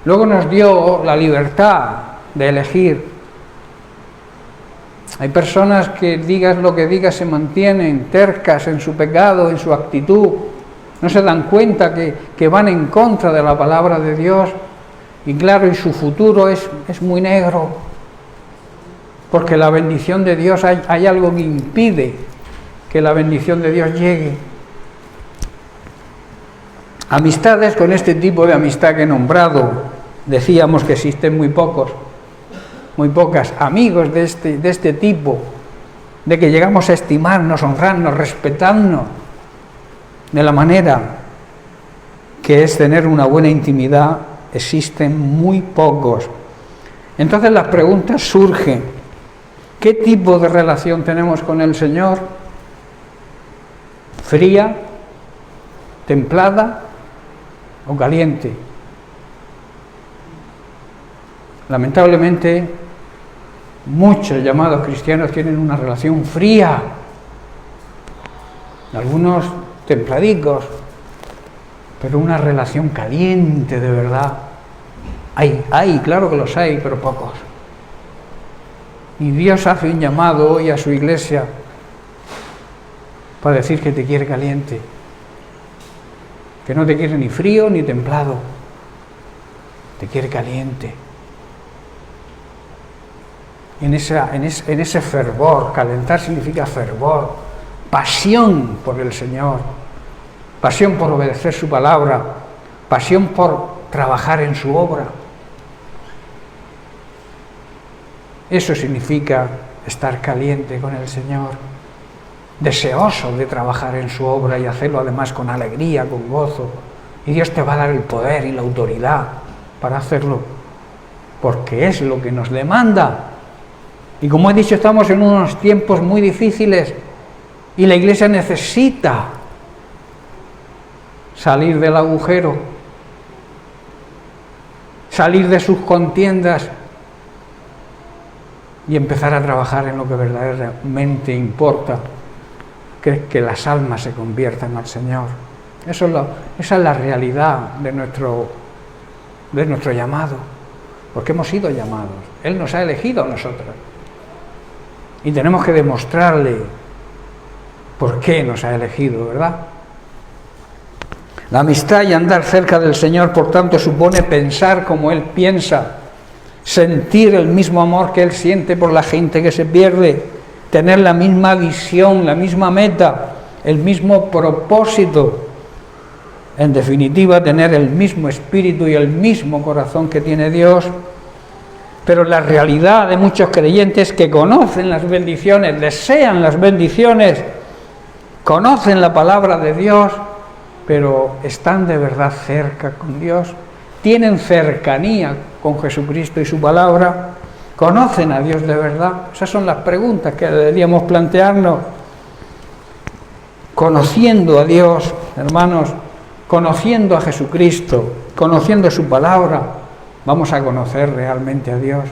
Luego nos dio la libertad de elegir. Hay personas que digas lo que digas se mantienen tercas en su pecado, en su actitud. No se dan cuenta que van en contra de la palabra de Dios. Y claro, y su futuro es muy negro. Porque la bendición de Dios, hay algo que impide que la bendición de Dios llegue. Amistades, con este tipo de amistad que he nombrado, decíamos que existen muy pocas. Amigos de este tipo de que llegamos a estimarnos, honrarnos, respetarnos de la manera que es tener una buena intimidad, existen muy pocos. Entonces las preguntas surgen: ¿qué tipo de relación tenemos con el Señor? ¿Fría, templada o caliente? Lamentablemente, muchos llamados cristianos tienen una relación fría, algunos templadicos, pero una relación caliente de verdad. Hay, claro que los hay, pero pocos. Y Dios hace un llamado hoy a su iglesia para decir que te quiere caliente, que no te quiere ni frío ni templado, te quiere caliente. En ese fervor, calentar significa fervor, pasión por el Señor, pasión por obedecer su palabra, pasión por trabajar en su obra. Eso significa estar caliente con el Señor, deseoso de trabajar en su obra y hacerlo además con alegría, con gozo. Y Dios te va a dar el poder y la autoridad para hacerlo, porque es lo que nos demanda. Y como he dicho, estamos en unos tiempos muy difíciles y la Iglesia necesita salir del agujero, salir de sus contiendas y empezar a trabajar en lo que verdaderamente importa, que es que las almas se conviertan al Señor. Esa es la realidad de nuestro llamado, porque hemos sido llamados. Él nos ha elegido a nosotros y tenemos que demostrarle por qué nos ha elegido, ¿verdad? La amistad y andar cerca del Señor, por tanto, supone pensar como Él piensa, sentir el mismo amor que Él siente por la gente que se pierde, tener la misma visión, la misma meta, el mismo propósito. En definitiva, tener el mismo espíritu y el mismo corazón que tiene Dios. Pero la realidad de muchos creyentes que conocen las bendiciones, desean las bendiciones, conocen la palabra de Dios, pero están de verdad cerca con Dios, tienen cercanía con Jesucristo y su palabra, conocen a Dios de verdad. Esas son las preguntas que deberíamos plantearnos. Conociendo a Dios, hermanos, conociendo a Jesucristo, conociendo su palabra, vamos a conocer realmente a Dios,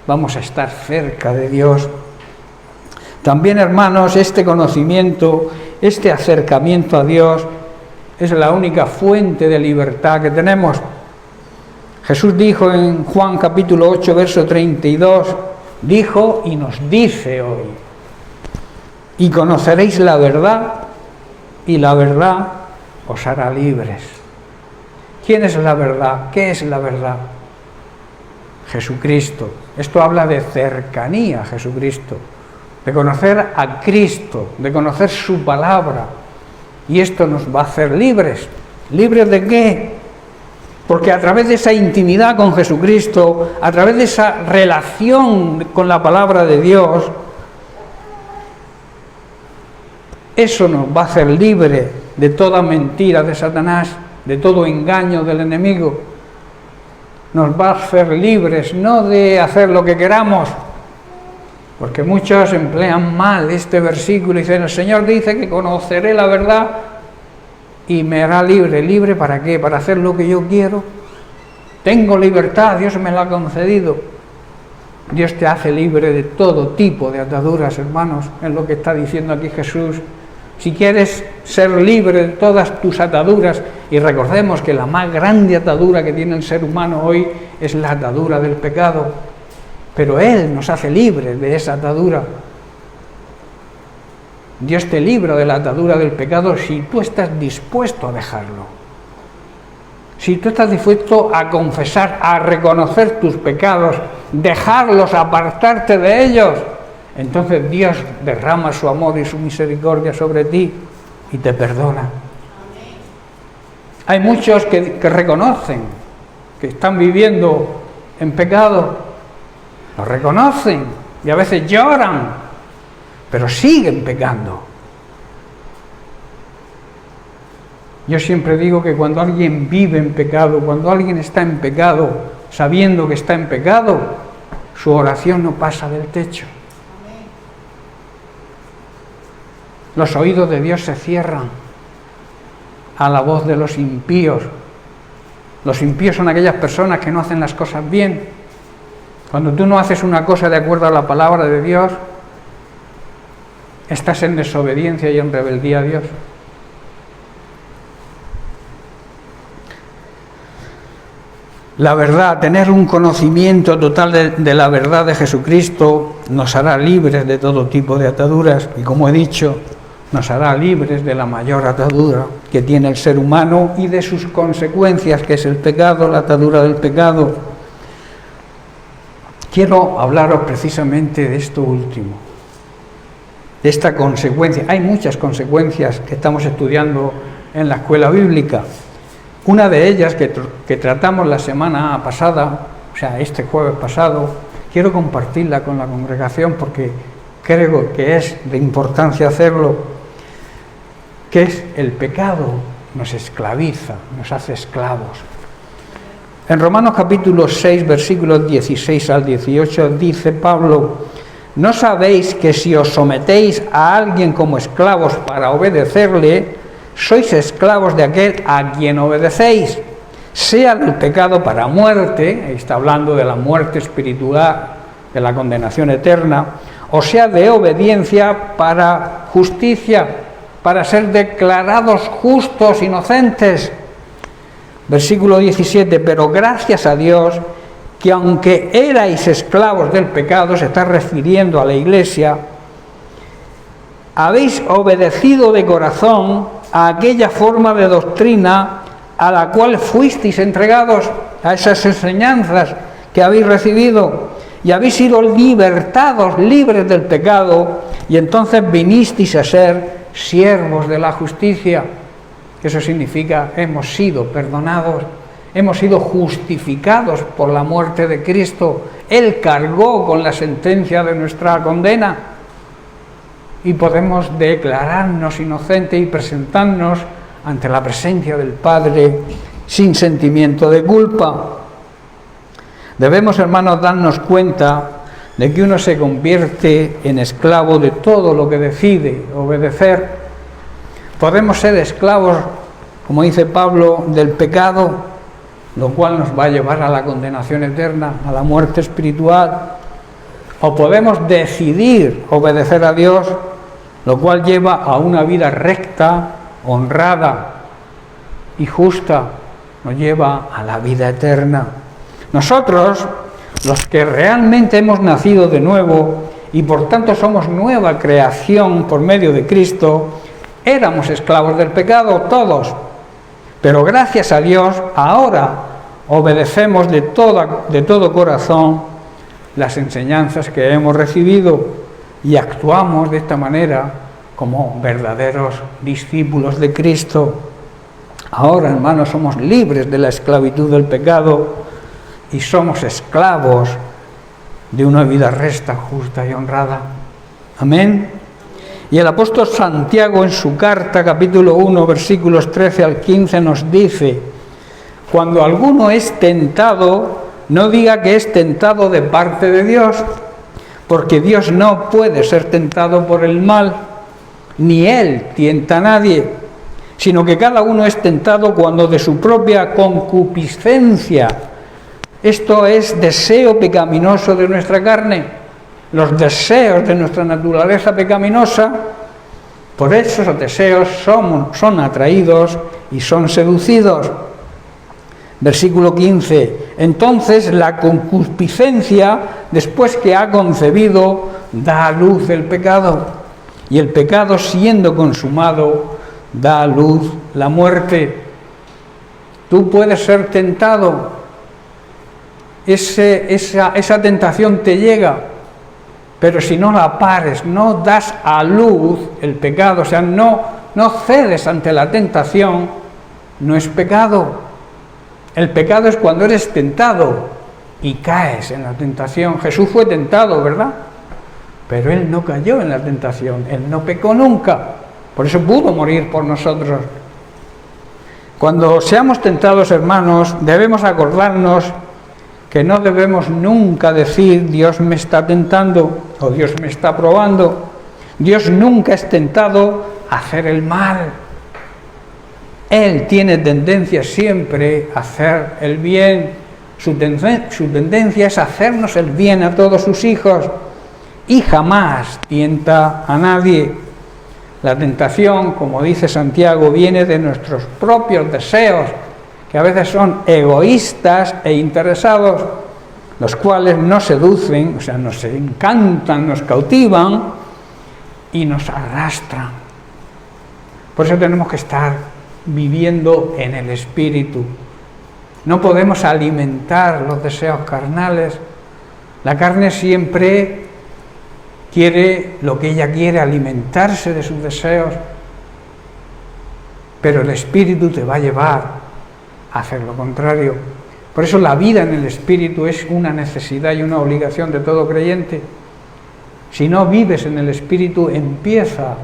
vamos a estar cerca de Dios. También, hermanos, este conocimiento, este acercamiento a Dios es la única fuente de libertad que tenemos. Jesús dijo en Juan capítulo 8, verso 32, dijo y nos dice hoy: y conoceréis la verdad, y la verdad os hará libres. ¿Quién es la verdad? ¿Qué es la verdad? Jesucristo. Esto habla de cercanía a Jesucristo, de conocer a Cristo, de conocer su palabra. Y esto nos va a hacer libres. ¿Libres de qué? Porque a través de esa intimidad con Jesucristo, a través de esa relación con la palabra de Dios, eso nos va a hacer libres de toda mentira de Satanás, de todo engaño del enemigo. Nos va a hacer libres, no de hacer lo que queramos, porque muchos emplean mal este versículo y dicen: el Señor dice que conoceré la verdad y me hará libre. ¿Libre para qué? ¿Para hacer lo que yo quiero? Tengo libertad, Dios me la ha concedido. Dios te hace libre de todo tipo de ataduras, hermanos, es lo que está diciendo aquí Jesús. Si quieres ser libre de todas tus ataduras, y recordemos que la más grande atadura que tiene el ser humano hoy es la atadura del pecado, pero Él nos hace libres de esa atadura. Dios te libra de la atadura del pecado si tú estás dispuesto a dejarlo. Si tú estás dispuesto a confesar, a reconocer tus pecados, dejarlos, apartarte de ellos, entonces Dios derrama su amor y su misericordia sobre ti y te perdona. Hay muchos que reconocen que están viviendo en pecado, lo reconocen y a veces lloran, pero siguen pecando. Yo siempre digo que cuando alguien vive en pecado, cuando alguien está en pecado, sabiendo que está en pecado, su oración no pasa del techo. Los oídos de Dios se cierran a la voz de los impíos. Los impíos son aquellas personas que no hacen las cosas bien. Cuando tú no haces una cosa de acuerdo a la palabra de Dios, estás en desobediencia y en rebeldía a Dios. La verdad, tener un conocimiento total de la verdad de Jesucristo nos hará libres de todo tipo de ataduras y, como he dicho, nos hará libres de la mayor atadura que tiene el ser humano y de sus consecuencias, que es el pecado, la atadura del pecado. Quiero hablaros precisamente de esto último, de esta consecuencia. Hay muchas consecuencias que estamos estudiando en la escuela bíblica. Una de ellas que tratamos la semana pasada, o sea, este jueves pasado, quiero compartirla con la congregación porque creo que es de importancia hacerlo, que es el pecado nos esclaviza, nos hace esclavos. En Romanos capítulo 6, versículos 16 al 18, dice Pablo: ¿no sabéis que si os sometéis a alguien como esclavos para obedecerle, sois esclavos de aquel a quien obedecéis, sea del pecado para muerte, ahí está hablando de la muerte espiritual, de la condenación eterna, o sea de obediencia para justicia, para ser declarados justos, inocentes? Versículo 17, pero gracias a Dios que aunque erais esclavos del pecado, se está refiriendo a la Iglesia, habéis obedecido de corazón a aquella forma de doctrina a la cual fuisteis entregados, a esas enseñanzas que habéis recibido, y habéis sido libertados, libres del pecado, y entonces vinisteis a ser siervos de la justicia. Eso significa, hemos sido perdonados, hemos sido justificados por la muerte de Cristo. Él cargó con la sentencia de nuestra condena, y podemos declararnos inocentes y presentarnos ante la presencia del Padre sin sentimiento de culpa. Debemos, hermanos, darnos cuenta de que uno se convierte en esclavo de todo lo que decide obedecer. Podemos ser esclavos, como dice Pablo, del pecado, lo cual nos va a llevar a la condenación eterna, a la muerte espiritual. O podemos decidir obedecer a Dios, lo cual lleva a una vida recta, honrada y justa, nos lleva a la vida eterna. Nosotros, los que realmente hemos nacido de nuevo y por tanto somos nueva creación por medio de Cristo, éramos esclavos del pecado todos, pero gracias a Dios ahora obedecemos de todo corazón las enseñanzas que hemos recibido y actuamos de esta manera como verdaderos discípulos de Cristo. Ahora, hermanos, somos libres de la esclavitud del pecado y somos esclavos de una vida recta, justa y honrada. Amén. Y el apóstol Santiago, en su carta, capítulo 1, versículos 13 al 15, nos dice: cuando alguno es tentado, no diga que es tentado de parte de Dios, porque Dios no puede ser tentado por el mal, ni Él tienta a nadie, sino que cada uno es tentado cuando de su propia concupiscencia, esto es deseo pecaminoso de nuestra carne, los deseos de nuestra naturaleza pecaminosa, por esos deseos son atraídos y son seducidos. Versículo 15, entonces la concupiscencia, después que ha concebido, da a luz el pecado, y el pecado, siendo consumado, da a luz la muerte. Tú puedes ser tentado, esa tentación te llega, pero si no la pares, no das a luz el pecado, o sea, no cedes ante la tentación, no es pecado. El pecado es cuando eres tentado y caes en la tentación. Jesús fue tentado, ¿verdad? pero Él no cayó en la tentación, Él no pecó nunca, por eso pudo morir por nosotros. Cuando seamos tentados, hermanos, debemos acordarnos que no debemos nunca decir Dios me está tentando o Dios me está probando. Dios nunca es tentado a hacer el mal. Él tiene tendencia siempre a hacer el bien. Su tendencia es hacernos el bien a todos sus hijos y jamás tienta a nadie. La tentación, como dice Santiago, viene de nuestros propios deseos, que a veces son egoístas e interesados, los cuales nos seducen, o sea, nos encantan, nos cautivan y nos arrastran. Por eso tenemos que estar viviendo en el Espíritu. No podemos alimentar los deseos carnales. La carne siempre quiere lo que ella quiere, alimentarse de sus deseos, pero el Espíritu te va a llevar a hacer lo contrario. Por eso la vida en el Espíritu es una necesidad y una obligación de todo creyente. Si no vives en el Espíritu, empieza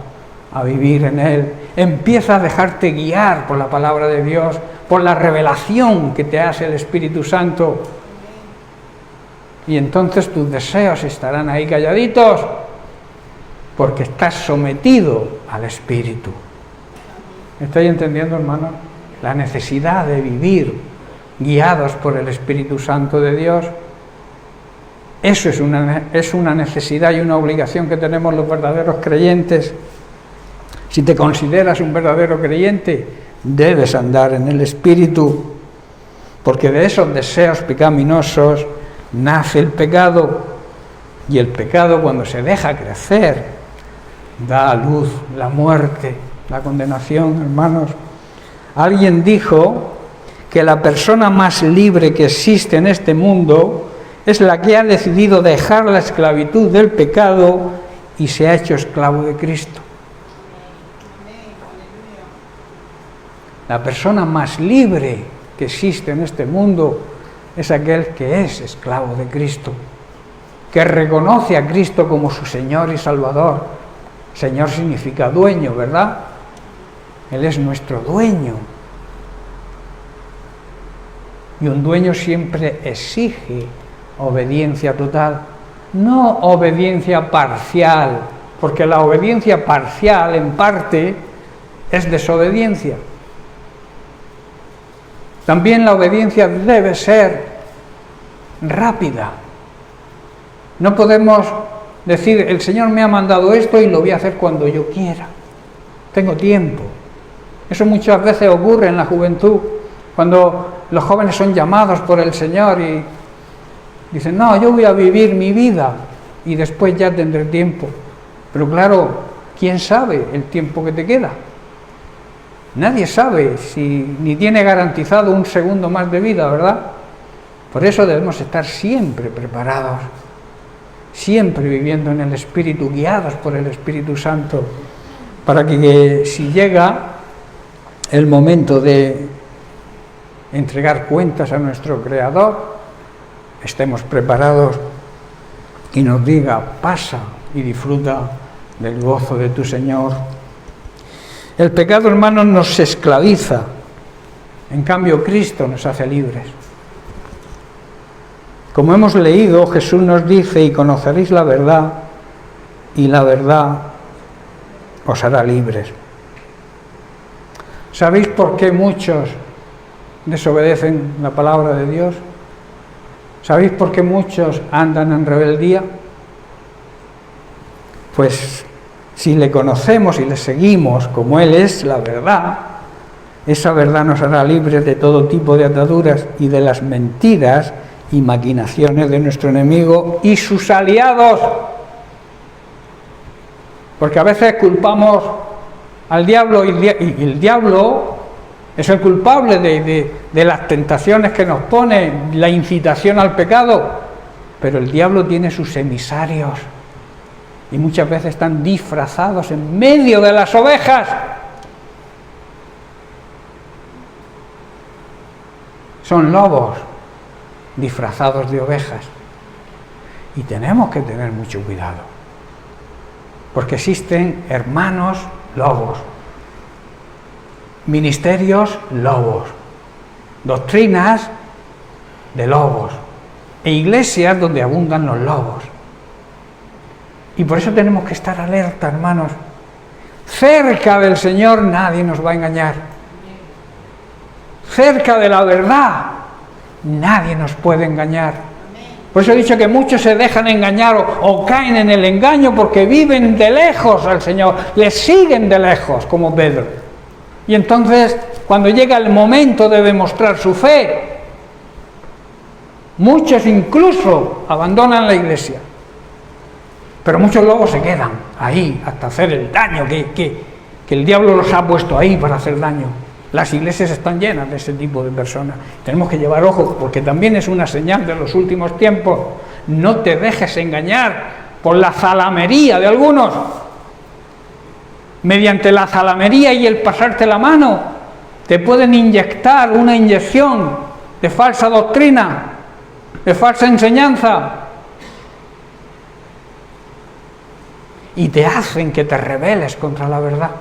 a vivir en Él, empieza a dejarte guiar por la palabra de Dios, por la revelación que te hace el Espíritu Santo. Y entonces tus deseos estarán ahí calladitos, porque estás sometido al Espíritu. ¿Estáis entendiendo, hermanos? La necesidad de vivir guiados por el Espíritu Santo de Dios. Eso es una necesidad y una obligación que tenemos los verdaderos creyentes. Si te consideras un verdadero creyente, debes andar en el Espíritu, porque de esos deseos pecaminosos nace el pecado, y el pecado, cuando se deja crecer, da a luz la muerte, la condenación, hermanos. Alguien dijo que la persona más libre que existe en este mundo es la que ha decidido dejar la esclavitud del pecado y se ha hecho esclavo de Cristo. La persona más libre que existe en este mundo es aquel que es esclavo de Cristo, que reconoce a Cristo como su Señor y Salvador. Señor significa dueño, ¿verdad? Él es nuestro dueño. Y un dueño siempre exige obediencia total, no obediencia parcial, porque la obediencia parcial, en parte, es desobediencia. También la obediencia debe ser rápida. No podemos decir, el Señor me ha mandado esto y lo voy a hacer cuando yo quiera. Tengo tiempo. Eso muchas veces ocurre en la juventud, cuando los jóvenes son llamados por el Señor y dicen, no, yo voy a vivir mi vida y después ya tendré tiempo. Pero claro, ¿quién sabe el tiempo que te queda? Nadie sabe si ni tiene garantizado un segundo más de vida, ¿verdad? Por eso debemos estar siempre preparados, siempre viviendo en el Espíritu, guiados por el Espíritu Santo, para que si llega el momento de entregar cuentas a nuestro Creador, estemos preparados y nos diga, pasa y disfruta del gozo de tu Señor. El pecado, hermanos, nos esclaviza, en cambio Cristo nos hace libres. Como hemos leído, Jesús nos dice, y conoceréis la verdad, y la verdad os hará libres. ¿Sabéis por qué muchos desobedecen la palabra de Dios? ¿Sabéis por qué muchos andan en rebeldía? Pues si le conocemos y le seguimos como Él es la verdad, esa verdad nos hará libres de todo tipo de ataduras y de las mentiras y maquinaciones de nuestro enemigo y sus aliados. Porque a veces culpamos al diablo y el diablo es el culpable de las tentaciones que nos pone, la incitación al pecado, pero el diablo tiene sus emisarios y muchas veces están disfrazados en medio de las ovejas. Son lobos disfrazados de ovejas y tenemos que tener mucho cuidado. Porque existen hermanos lobos, ministerios lobos, doctrinas de lobos e iglesias donde abundan los lobos. Y por eso tenemos que estar alerta, hermanos. Cerca del Señor nadie nos va a engañar. Cerca de la verdad nadie nos puede engañar. Por eso he dicho que muchos se dejan engañar o caen en el engaño porque viven de lejos al Señor, le siguen de lejos, como Pedro. Y entonces, cuando llega el momento de demostrar su fe, muchos incluso abandonan la iglesia. Pero muchos luego se quedan ahí hasta hacer el daño que el diablo los ha puesto ahí para hacer daño. Las iglesias están llenas de ese tipo de personas. Tenemos que llevar ojo, porque también es una señal de los últimos tiempos. No te dejes engañar por la zalamería de algunos. Mediante la zalamería y el pasarte la mano, te pueden inyectar una inyección de falsa doctrina, de falsa enseñanza. Y te hacen que te rebeles contra la verdad.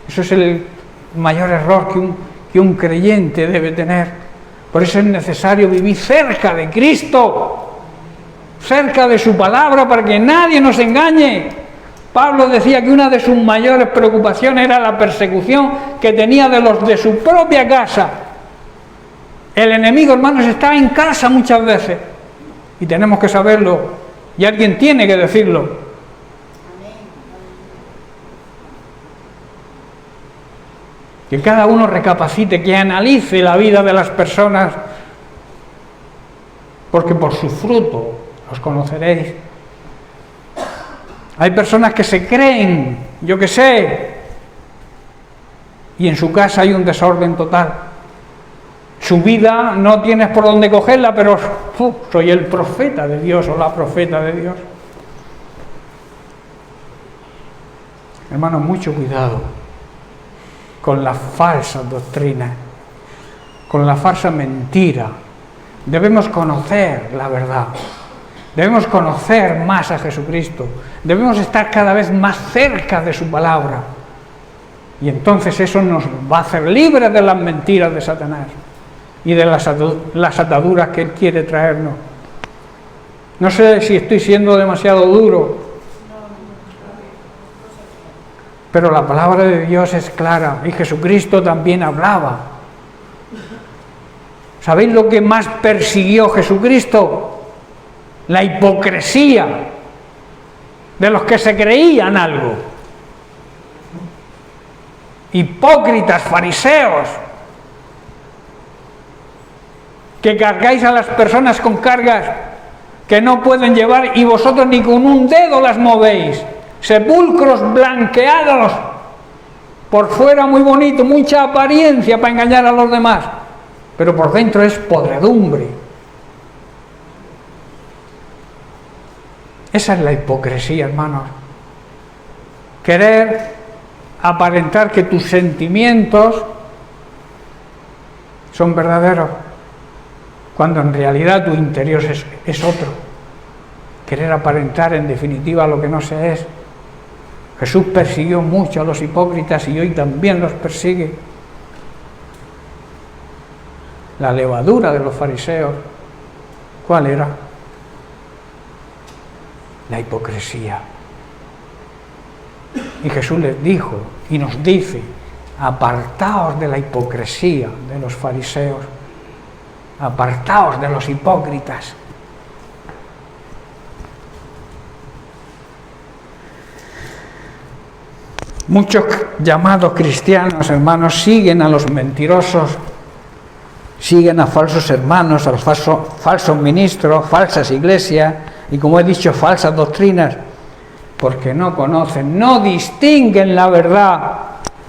Eso es el mayor error que un creyente debe tener. Por eso es necesario vivir cerca de Cristo, cerca de su palabra, para que nadie nos engañe. Pablo decía que una de sus mayores preocupaciones era la persecución que tenía de los de su propia casa. El enemigo, hermanos, está en casa muchas veces y tenemos que saberlo, y alguien tiene que decirlo. Que cada uno recapacite, que analice la vida de las personas, porque por su fruto los conoceréis. Hay personas que se creen, yo qué sé, y en su casa hay un desorden total. Su vida no tienes por dónde cogerla, pero soy el profeta de Dios o la profeta de Dios. Hermanos, mucho cuidado con la falsa doctrina, con la falsa mentira. Debemos conocer la verdad, debemos conocer más a Jesucristo, debemos estar cada vez más cerca de su palabra, y entonces eso nos va a hacer libres de las mentiras de Satanás y de las ataduras que él quiere traernos. No sé si estoy siendo demasiado duro, pero la palabra de Dios es clara, y Jesucristo también hablaba. ¿Sabéis lo que más persiguió Jesucristo? La hipocresía de los que se creían algo. Hipócritas, fariseos, que cargáis a las personas con cargas que no pueden llevar y vosotros ni con un dedo las movéis. Sepulcros blanqueados, por fuera muy bonito, mucha apariencia para engañar a los demás, pero por dentro es podredumbre. Esa es la hipocresía, hermanos. Querer aparentar que tus sentimientos son verdaderos, cuando en realidad tu interior es otro. Querer aparentar en definitiva lo que no se es. Jesús persiguió mucho a los hipócritas y hoy también los persigue. La levadura de los fariseos, ¿cuál era? La hipocresía. Y Jesús les dijo y nos dice: apartaos de la hipocresía de los fariseos, apartaos de los hipócritas. Muchos llamados cristianos, hermanos, siguen a los mentirosos, siguen a falsos hermanos, a los falsos ministros, falsas iglesias y, como he dicho, falsas doctrinas, porque no conocen, no distinguen la verdad,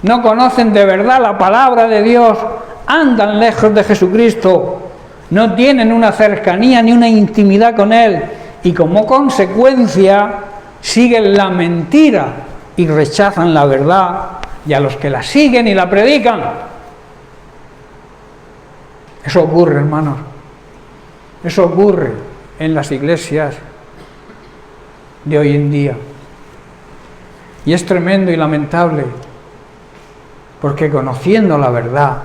no conocen de verdad la palabra de Dios, andan lejos de Jesucristo, no tienen una cercanía ni una intimidad con Él y como consecuencia siguen la mentira y rechazan la verdad y a los que la siguen y la predican. Eso ocurre, hermanos. Eso ocurre en las iglesias de hoy en día. Y es tremendo y lamentable, porque conociendo la verdad,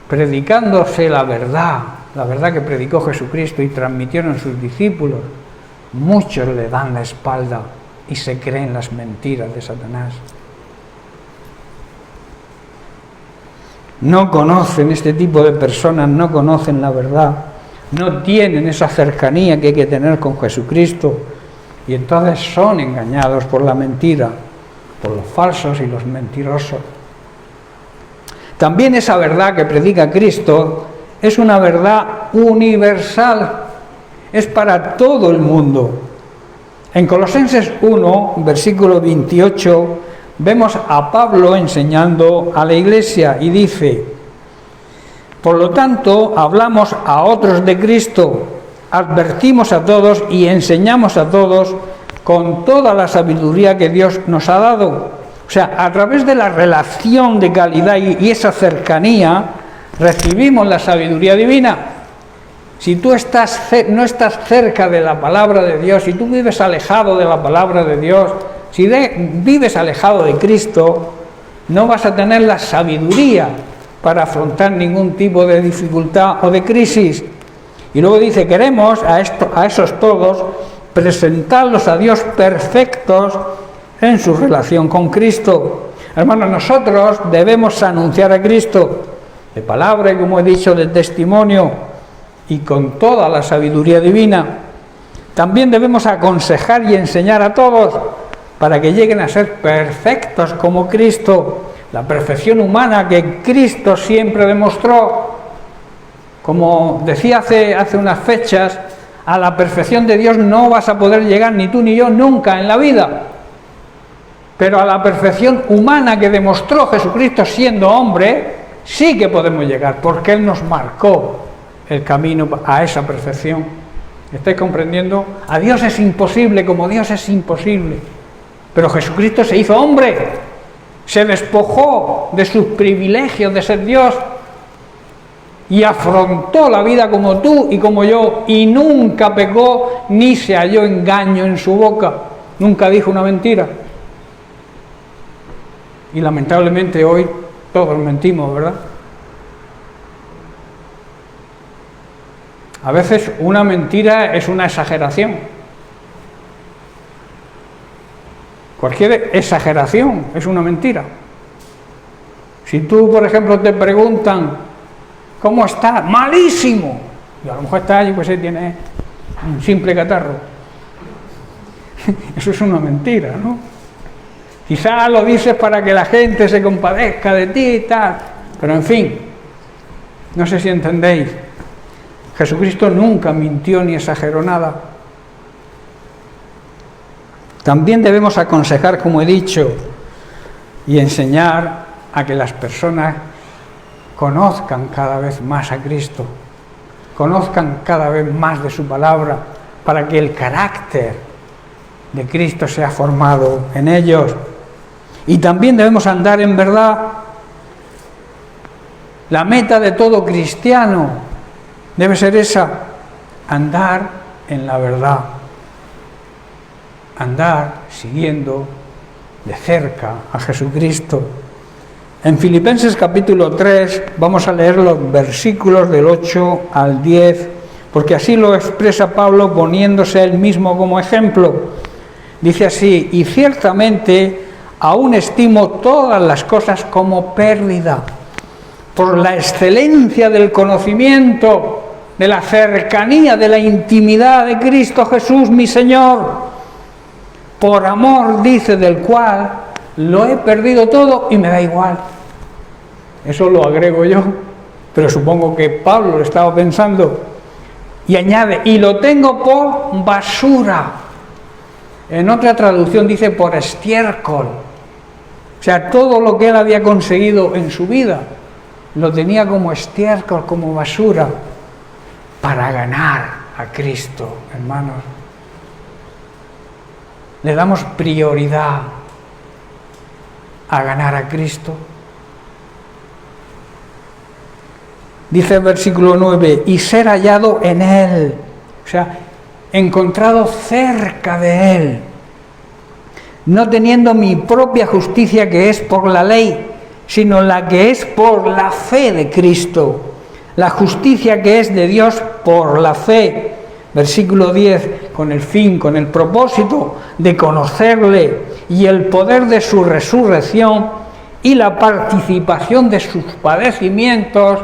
predicándose la verdad que predicó Jesucristo y transmitieron sus discípulos, muchos le dan la espalda y se creen las mentiras de Satanás. No conocen, este tipo de personas no conocen la verdad, no tienen esa cercanía que hay que tener con Jesucristo, y entonces son engañados por la mentira, por los falsos y los mentirosos. También esa verdad que predica Cristo es una verdad universal, es para todo el mundo. En Colosenses 1, versículo 28, vemos a Pablo enseñando a la iglesia y dice: por lo tanto, hablamos a otros de Cristo, advertimos a todos y enseñamos a todos con toda la sabiduría que Dios nos ha dado. O sea, a través de la relación de calidad y esa cercanía, recibimos la sabiduría divina. Si tú no estás cerca de la palabra de Dios, si tú vives alejado de la palabra de Dios, si vives alejado de Cristo, no vas a tener la sabiduría para afrontar ningún tipo de dificultad o de crisis. Y luego dice: queremos a esos todos presentarlos a Dios perfectos en su relación con Cristo. Hermanos, nosotros debemos anunciar a Cristo de palabra y, como he dicho, de testimonio, y con toda la sabiduría divina. También debemos aconsejar y enseñar a todos para que lleguen a ser perfectos como Cristo, la perfección humana que Cristo siempre demostró. Como decía hace unas fechas, a la perfección de Dios no vas a poder llegar ni tú ni yo nunca en la vida, pero a la perfección humana que demostró Jesucristo siendo hombre, sí que podemos llegar, porque Él nos marcó el camino a esa perfección. ¿Estáis comprendiendo? A Dios es imposible, como Dios es imposible, pero Jesucristo se hizo hombre, se despojó de sus privilegios de ser Dios y afrontó la vida como tú y como yo, y nunca pecó ni se halló engaño en su boca, nunca dijo una mentira. Y lamentablemente hoy todos mentimos, ¿verdad? A veces una mentira es una exageración. Cualquier exageración es una mentira. Si tú, por ejemplo, te preguntan: ¿cómo estás? ¡Malísimo! Y a lo mejor está allí, pues tiene un simple catarro. Eso es una mentira, ¿no? Quizás lo dices para que la gente se compadezca de ti y tal, pero en fin, no sé si entendéis. Jesucristo nunca mintió ni exageró nada. También debemos aconsejar, como he dicho, y enseñar a que las personas conozcan cada vez más a Cristo, conozcan cada vez más de su palabra, para que el carácter de Cristo sea formado en ellos. Y también debemos andar en verdad. La meta de todo cristiano debe ser esa: andar en la verdad, andar siguiendo de cerca a Jesucristo. En Filipenses capítulo 3 vamos a leer los versículos del 8 al 10, porque así lo expresa Pablo poniéndose él mismo como ejemplo. Dice así: y ciertamente aún estimo todas las cosas como pérdida, por la excelencia del conocimiento, de la cercanía, de la intimidad de Cristo Jesús, mi Señor, por amor, dice, del cual lo he perdido todo y me da igual. Eso lo agrego yo, pero supongo que Pablo lo estaba pensando. Y añade: y lo tengo por basura. En otra traducción dice por estiércol. O sea, todo lo que él había conseguido en su vida lo tenía como estiércol, como basura, para ganar a Cristo, hermanos. ¿Le damos prioridad a ganar a Cristo? Dice el versículo 9: y ser hallado en Él, o sea, encontrado cerca de Él, no teniendo mi propia justicia que es por la ley, sino la que es por la fe de Cristo, la justicia que es de Dios por la fe. Versículo 10, con el propósito de conocerle y el poder de su resurrección y la participación de sus padecimientos,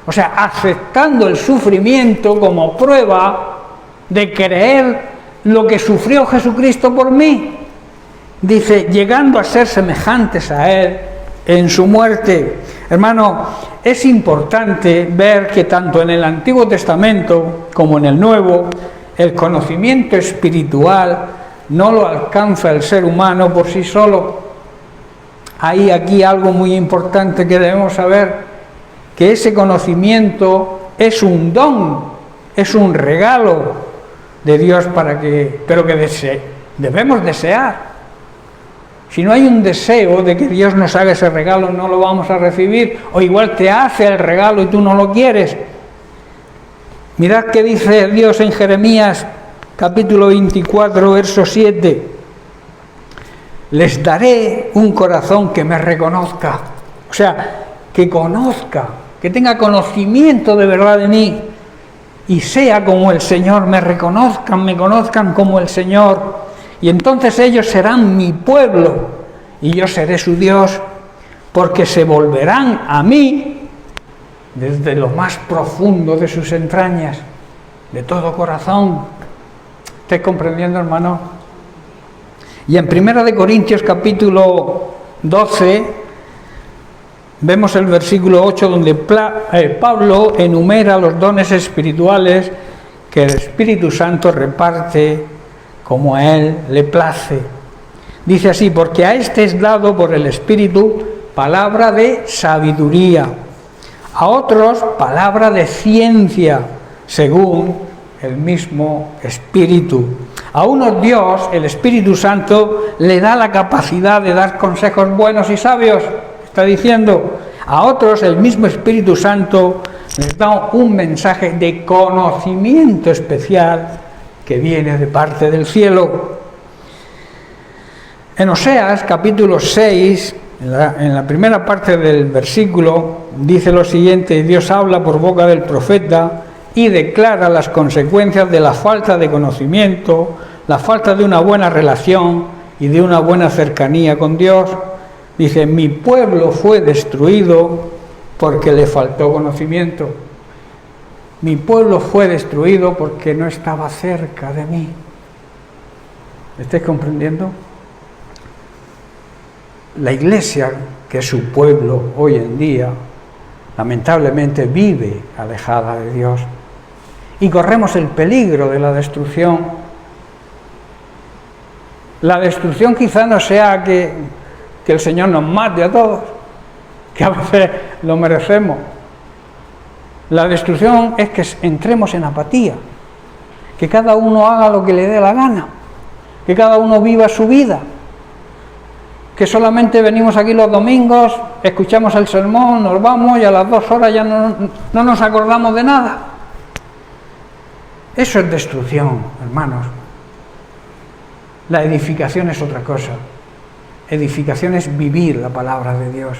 o sea, aceptando el sufrimiento como prueba de creer lo que sufrió Jesucristo por mí. Dice, llegando a ser semejantes a Él en su muerte. Hermano, es importante ver que tanto en el Antiguo Testamento como en el Nuevo, el conocimiento espiritual no lo alcanza el ser humano por sí solo. Hay aquí algo muy importante que debemos saber, que ese conocimiento es un don, es un regalo de Dios pero que debemos desear. Si no hay un deseo de que Dios nos haga ese regalo, no lo vamos a recibir, o igual te hace el regalo y tú no lo quieres. Mirad qué dice Dios en Jeremías capítulo 24, verso 7. Les daré un corazón que me reconozca, o sea, que conozca, que tenga conocimiento de verdad de mí, y sea como el Señor, me conozcan como el Señor. Y entonces ellos serán mi pueblo y yo seré su Dios, porque se volverán a mí desde lo más profundo de sus entrañas, de todo corazón. ¿Estáis comprendiendo, hermano? Y en 1 Corintios capítulo 12 vemos el versículo 8 donde Pablo enumera los dones espirituales que el Espíritu Santo reparte como a Él le place. Dice así, porque a este es dado por el Espíritu palabra de sabiduría, a otros palabra de ciencia, según el mismo Espíritu. A unos Dios, el Espíritu Santo, le da la capacidad de dar consejos buenos y sabios, está diciendo. A otros el mismo Espíritu Santo les da un mensaje de conocimiento especial que viene de parte del cielo. En Oseas capítulo 6, en la primera parte del versículo, dice lo siguiente: Dios habla por boca del profeta y declara las consecuencias de la falta de conocimiento, la falta de una buena relación y de una buena cercanía con Dios. Dice, mi pueblo fue destruido porque le faltó conocimiento. Mi pueblo fue destruido porque no estaba cerca de mí. ¿Me estáis comprendiendo? La Iglesia, que es su pueblo hoy en día, lamentablemente vive alejada de Dios. Y corremos el peligro de la destrucción. La destrucción quizá no sea que el Señor nos mate a todos, que a veces lo merecemos. La destrucción es que entremos en apatía, que cada uno haga lo que le dé la gana, que cada uno viva su vida, que solamente venimos aquí los domingos, escuchamos el sermón, nos vamos y a las 2 horas ya no nos acordamos de nada. Eso es destrucción, hermanos. La edificación es otra cosa. Edificación es vivir la palabra de Dios.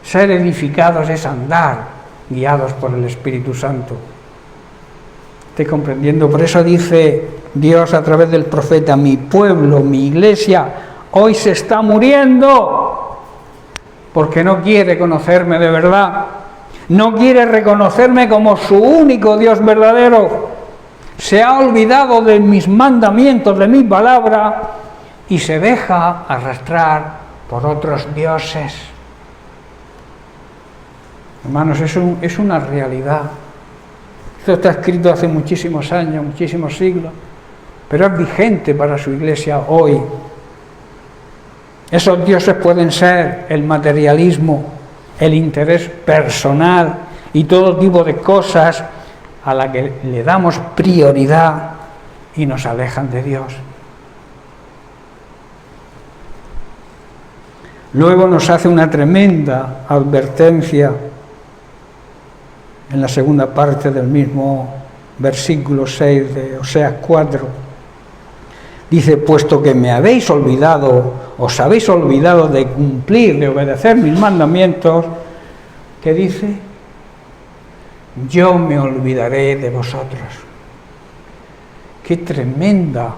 Ser edificados es andar guiados por el Espíritu Santo. ¿Estoy comprendiendo? Por eso dice Dios a través del profeta, mi pueblo, mi iglesia, hoy se está muriendo porque no quiere conocerme de verdad. No quiere reconocerme como su único Dios verdadero. Se ha olvidado de mis mandamientos, de mi palabra, y se deja arrastrar por otros dioses. Hermanos, es una realidad. Esto está escrito hace muchísimos años, muchísimos siglos, pero es vigente para su iglesia hoy. Esos dioses pueden ser el materialismo, el interés personal y todo tipo de cosas a las que le damos prioridad y nos alejan de Dios. Luego nos hace una tremenda advertencia en la segunda parte del mismo versículo 6 de Oseas 4. Dice, puesto que me habéis olvidado, os habéis olvidado de cumplir, de obedecer mis mandamientos, ¿qué dice? Yo me olvidaré de vosotros. Qué tremenda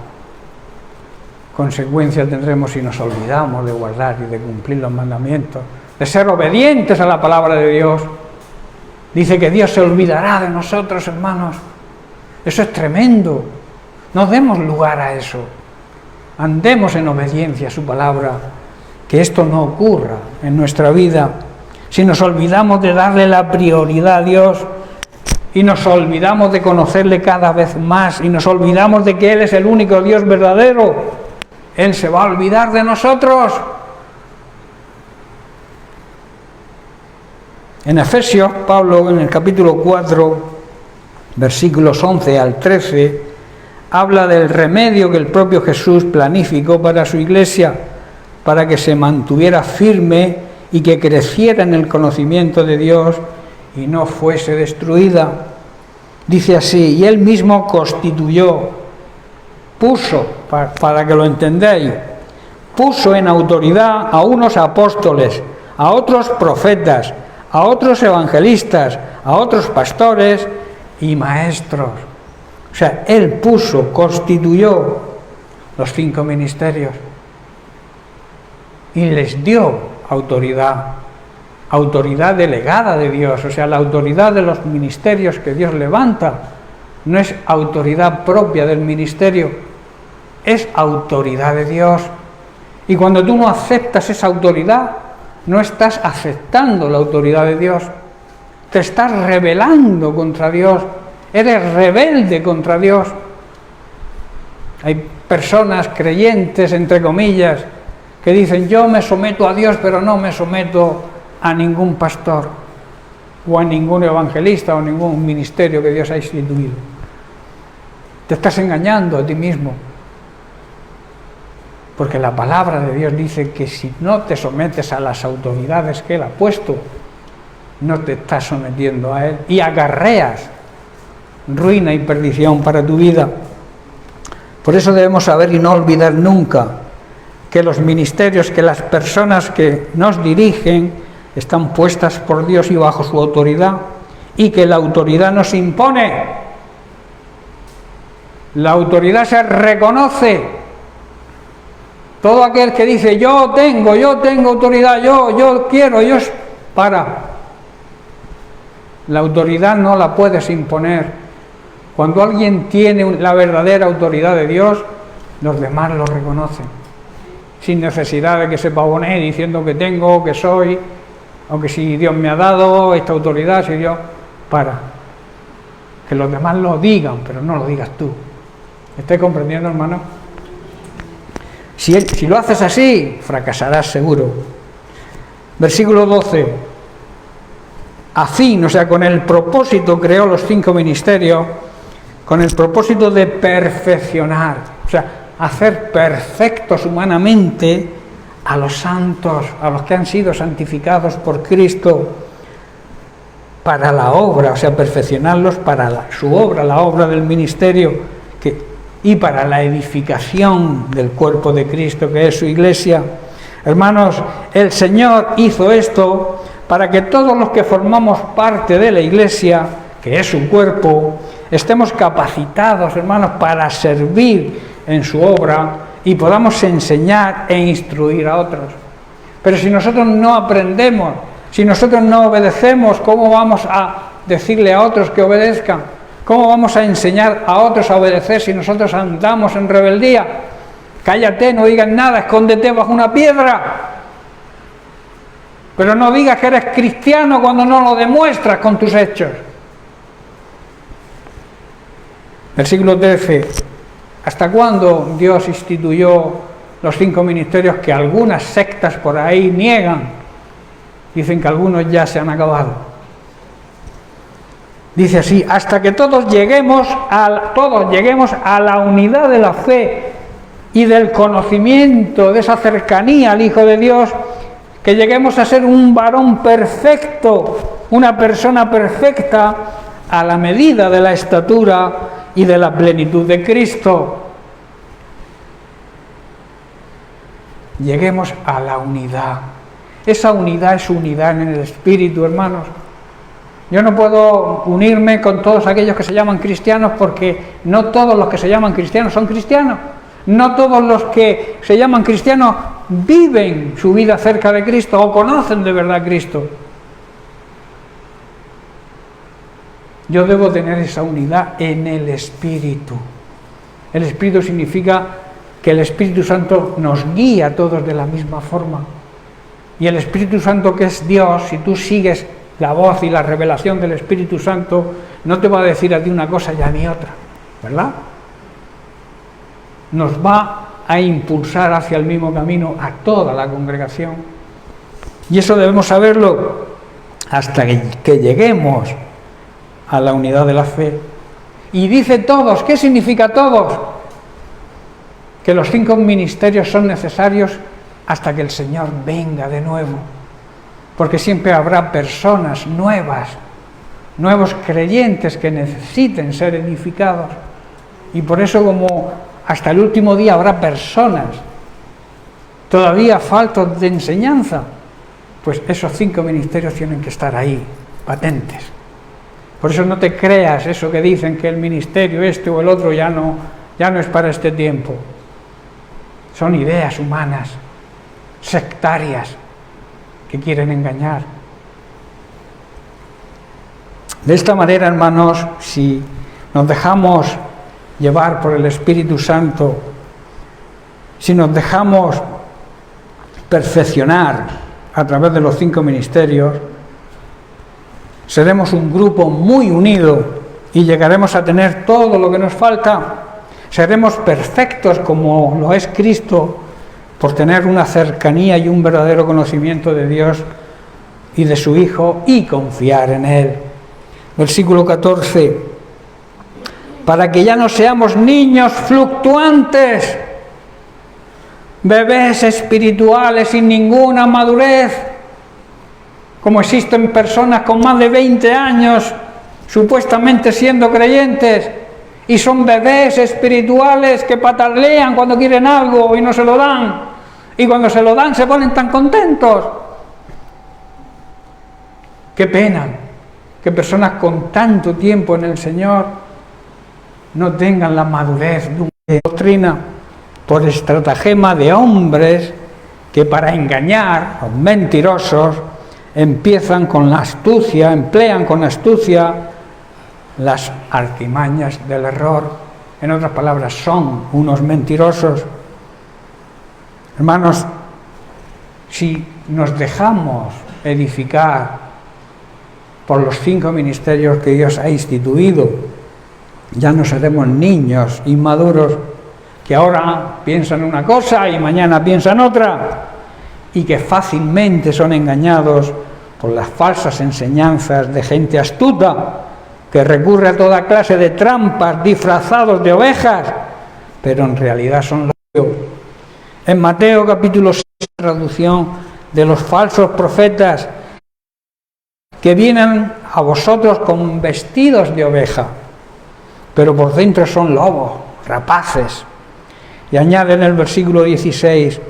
consecuencia tendremos si nos olvidamos de guardar y de cumplir los mandamientos, de ser obedientes a la palabra de Dios. Dice que Dios se olvidará de nosotros, hermanos. Eso es tremendo. No demos lugar a eso. Andemos en obediencia a su palabra, que esto no ocurra en nuestra vida. Si nos olvidamos de darle la prioridad a Dios y nos olvidamos de conocerle cada vez más y nos olvidamos de que Él es el único Dios verdadero, Él se va a olvidar de nosotros. En Efesios, Pablo, en el capítulo 4, versículos 11 al 13, habla del remedio que el propio Jesús planificó para su iglesia, para que se mantuviera firme y que creciera en el conocimiento de Dios y no fuese destruida. Dice así, y Él mismo constituyó, puso, para que lo entendáis, puso en autoridad a unos apóstoles, a otros profetas, a otros evangelistas, a otros pastores y maestros. O sea, Él puso, constituyó los 5 ministerios y les dio autoridad delegada de Dios. O sea, la autoridad de los ministerios que Dios levanta no es autoridad propia del ministerio, es autoridad de Dios. Y cuando tú no aceptas esa autoridad, no estás aceptando la autoridad de Dios, te estás rebelando contra Dios. Eres rebelde contra Dios. Hay personas creyentes, entre comillas, que dicen, yo me someto a Dios, pero no me someto a ningún pastor, o a ningún evangelista, o a ningún ministerio que Dios ha instituido. Te estás engañando a ti mismo. Porque la palabra de Dios dice que si no te sometes a las autoridades que Él ha puesto, no te estás sometiendo a Él y acarreas ruina y perdición para tu vida. Por eso debemos saber y no olvidar nunca que los ministerios, que las personas que nos dirigen están puestas por Dios y bajo su autoridad, y que la autoridad no se impone, la autoridad se reconoce. Todo aquel que dice yo tengo autoridad, yo quiero, la autoridad no la puedes imponer. Cuando alguien tiene la verdadera autoridad de Dios, los demás lo reconocen, sin necesidad de que se pavonee diciendo que tengo, que soy, o que si Dios me ha dado esta autoridad, si Dios... Que los demás lo digan, pero no lo digas tú. ¿Me estáis comprendiendo, hermano? Si lo haces así, fracasarás seguro. Versículo 12. A fin, o sea, con el propósito creó los 5 ministerios, con el propósito de perfeccionar, o sea, hacer perfectos humanamente a los santos, a los que han sido santificados por Cristo, para la obra, o sea, perfeccionarlos para su obra, la obra del ministerio, y para la edificación del cuerpo de Cristo, que es su iglesia. Hermanos, el Señor hizo esto para que todos los que formamos parte de la iglesia, que es su cuerpo, estemos capacitados, hermanos, para servir en su obra y podamos enseñar e instruir a otros. Pero si nosotros no aprendemos, si nosotros no obedecemos, ¿cómo vamos a decirle a otros que obedezcan? ¿Cómo vamos a enseñar a otros a obedecer si nosotros andamos en rebeldía? Cállate, no digas nada, escóndete bajo una piedra. Pero no digas que eres cristiano cuando no lo demuestras con tus hechos. Versículo 13. ¿Hasta cuándo Dios instituyó los 5 ministerios que algunas sectas por ahí niegan? Dicen que algunos ya se han acabado. Dice así, hasta que todos lleguemos a la unidad de la fe y del conocimiento, de esa cercanía al Hijo de Dios, que lleguemos a ser un varón perfecto, una persona perfecta, a la medida de la estatura y de la plenitud de Cristo. lleguemos a la unidad. Esa unidad es unidad en el Espíritu, hermanos. Yo no puedo unirme con todos aquellos que se llaman cristianos, porque no todos los que se llaman cristianos son cristianos. No todos los que se llaman cristianos viven su vida cerca de Cristo o conocen de verdad a Cristo. Yo debo tener esa unidad en el Espíritu. El Espíritu significa que el Espíritu Santo nos guía a todos de la misma forma. Y el Espíritu Santo, que es Dios, si tú sigues la voz y la revelación del Espíritu Santo, no te va a decir a ti una cosa y a mí otra, ¿verdad? Nos va a impulsar hacia el mismo camino a toda la congregación. Y eso debemos saberlo hasta que lleguemos a la unidad de la fe. Y dice todos. ¿Qué significa todos? Que los 5 ministerios son necesarios hasta que el Señor venga de nuevo, porque siempre habrá personas nuevas, nuevos creyentes que necesiten ser edificados, y por eso, como hasta el último día habrá personas todavía faltos de enseñanza, pues esos 5 ministerios tienen que estar ahí, patentes. Por eso no te creas eso que dicen, que el ministerio este o el otro ya no es para este tiempo. Son ideas humanas, sectarias, que quieren engañar. De esta manera, hermanos, si nos dejamos llevar por el Espíritu Santo, si nos dejamos perfeccionar a través de los 5 ministerios, seremos un grupo muy unido y llegaremos a tener todo lo que nos falta. Seremos perfectos como lo es Cristo, por tener una cercanía y un verdadero conocimiento de Dios y de su Hijo, y confiar en Él. Versículo 14. Para que ya no seamos niños fluctuantes, bebés espirituales sin ninguna madurez, como existen personas con más de 20 años supuestamente siendo creyentes, y son bebés espirituales que patalean cuando quieren algo y no se lo dan, y cuando se lo dan se ponen tan contentos. Qué pena que personas con tanto tiempo en el Señor no tengan la madurez de una doctrina, por estratagema de hombres que, para engañar, los mentirosos, emplean con astucia las artimañas del error. En otras palabras, son unos mentirosos. Hermanos, si nos dejamos edificar por los 5 ministerios que Dios ha instituido, ya no seremos niños inmaduros que ahora piensan una cosa y mañana piensan otra, y que fácilmente son engañados por las falsas enseñanzas de gente astuta que recurre a toda clase de trampas disfrazados de ovejas, pero en realidad son lobos. En Mateo capítulo 6, traducción de los falsos profetas, que vienen a vosotros con vestidos de oveja, pero por dentro son lobos, rapaces. Y añade en el versículo 16,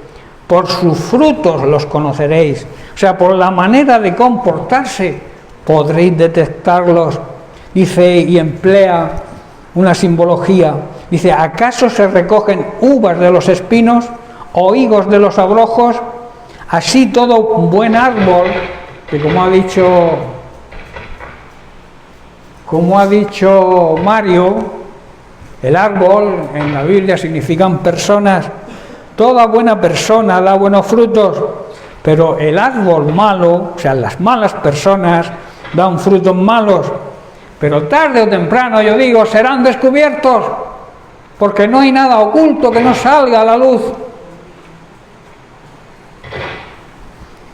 por sus frutos los conoceréis. O sea, por la manera de comportarse podréis detectarlos. Dice, y emplea una simbología. Dice, ¿acaso se recogen uvas de los espinos o higos de los abrojos? Así todo buen árbol, que como ha dicho Mario, el árbol en la Biblia significan personas. Toda buena persona da buenos frutos, pero el árbol malo, o sea, las malas personas, dan frutos malos. Pero tarde o temprano, yo digo, serán descubiertos, porque no hay nada oculto que no salga a la luz.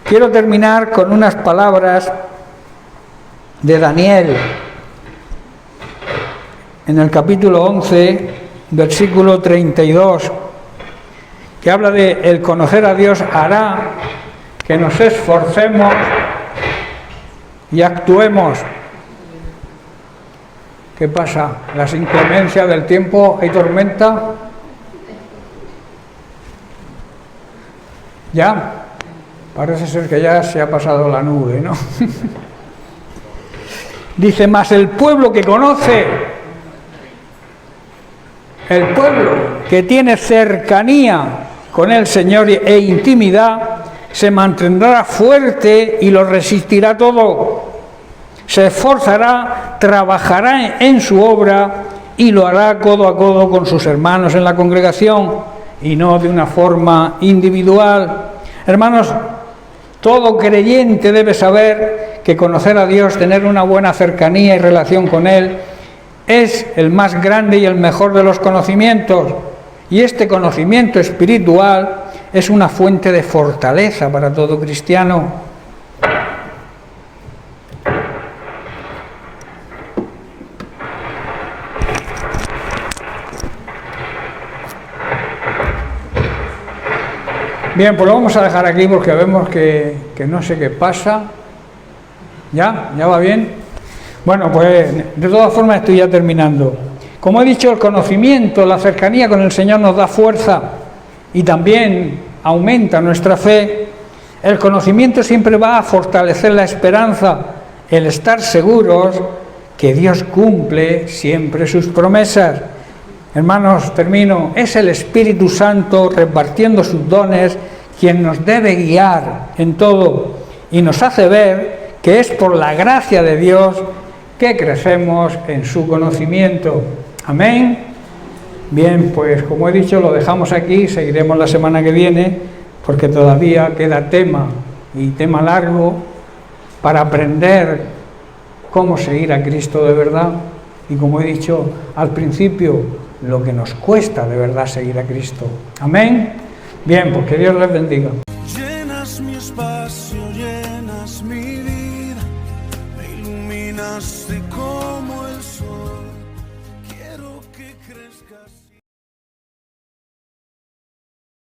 Quiero terminar con unas palabras de Daniel, en el capítulo 11, versículo 32, que habla de el conocer a Dios hará que nos esforcemos y actuemos. ¿Qué pasa? ¿Las inclemencias del tiempo? ¿Hay tormenta? Ya, parece ser que ya se ha pasado la nube, ¿no? Dice, mas el pueblo que conoce, el pueblo que tiene cercanía con el Señor e intimidad, se mantendrá fuerte y lo resistirá todo. Se esforzará, trabajará en su obra y lo hará codo a codo con sus hermanos en la congregación y no de una forma individual. Hermanos, todo creyente debe saber que conocer a Dios, tener una buena cercanía y relación con Él, es el más grande y el mejor de los conocimientos. Y este conocimiento espiritual es una fuente de fortaleza para todo cristiano. Bien, pues lo vamos a dejar aquí porque vemos que no sé qué pasa. ¿Ya? ¿Ya va bien? Bueno, pues de todas formas estoy ya terminando. Como he dicho, el conocimiento, la cercanía con el Señor nos da fuerza y también aumenta nuestra fe. El conocimiento siempre va a fortalecer la esperanza, el estar seguros que Dios cumple siempre sus promesas. Hermanos, termino. Es el Espíritu Santo repartiendo sus dones quien nos debe guiar en todo y nos hace ver que es por la gracia de Dios que crecemos en su conocimiento. Amén. Bien, pues como he dicho, lo dejamos aquí, seguiremos la semana que viene, porque todavía queda tema, y tema largo, para aprender cómo seguir a Cristo de verdad. Y como he dicho al principio, lo que nos cuesta de verdad seguir a Cristo. Amén. Bien, pues que Dios les bendiga. Llenas mi espacio, llenas mi vida, me iluminas de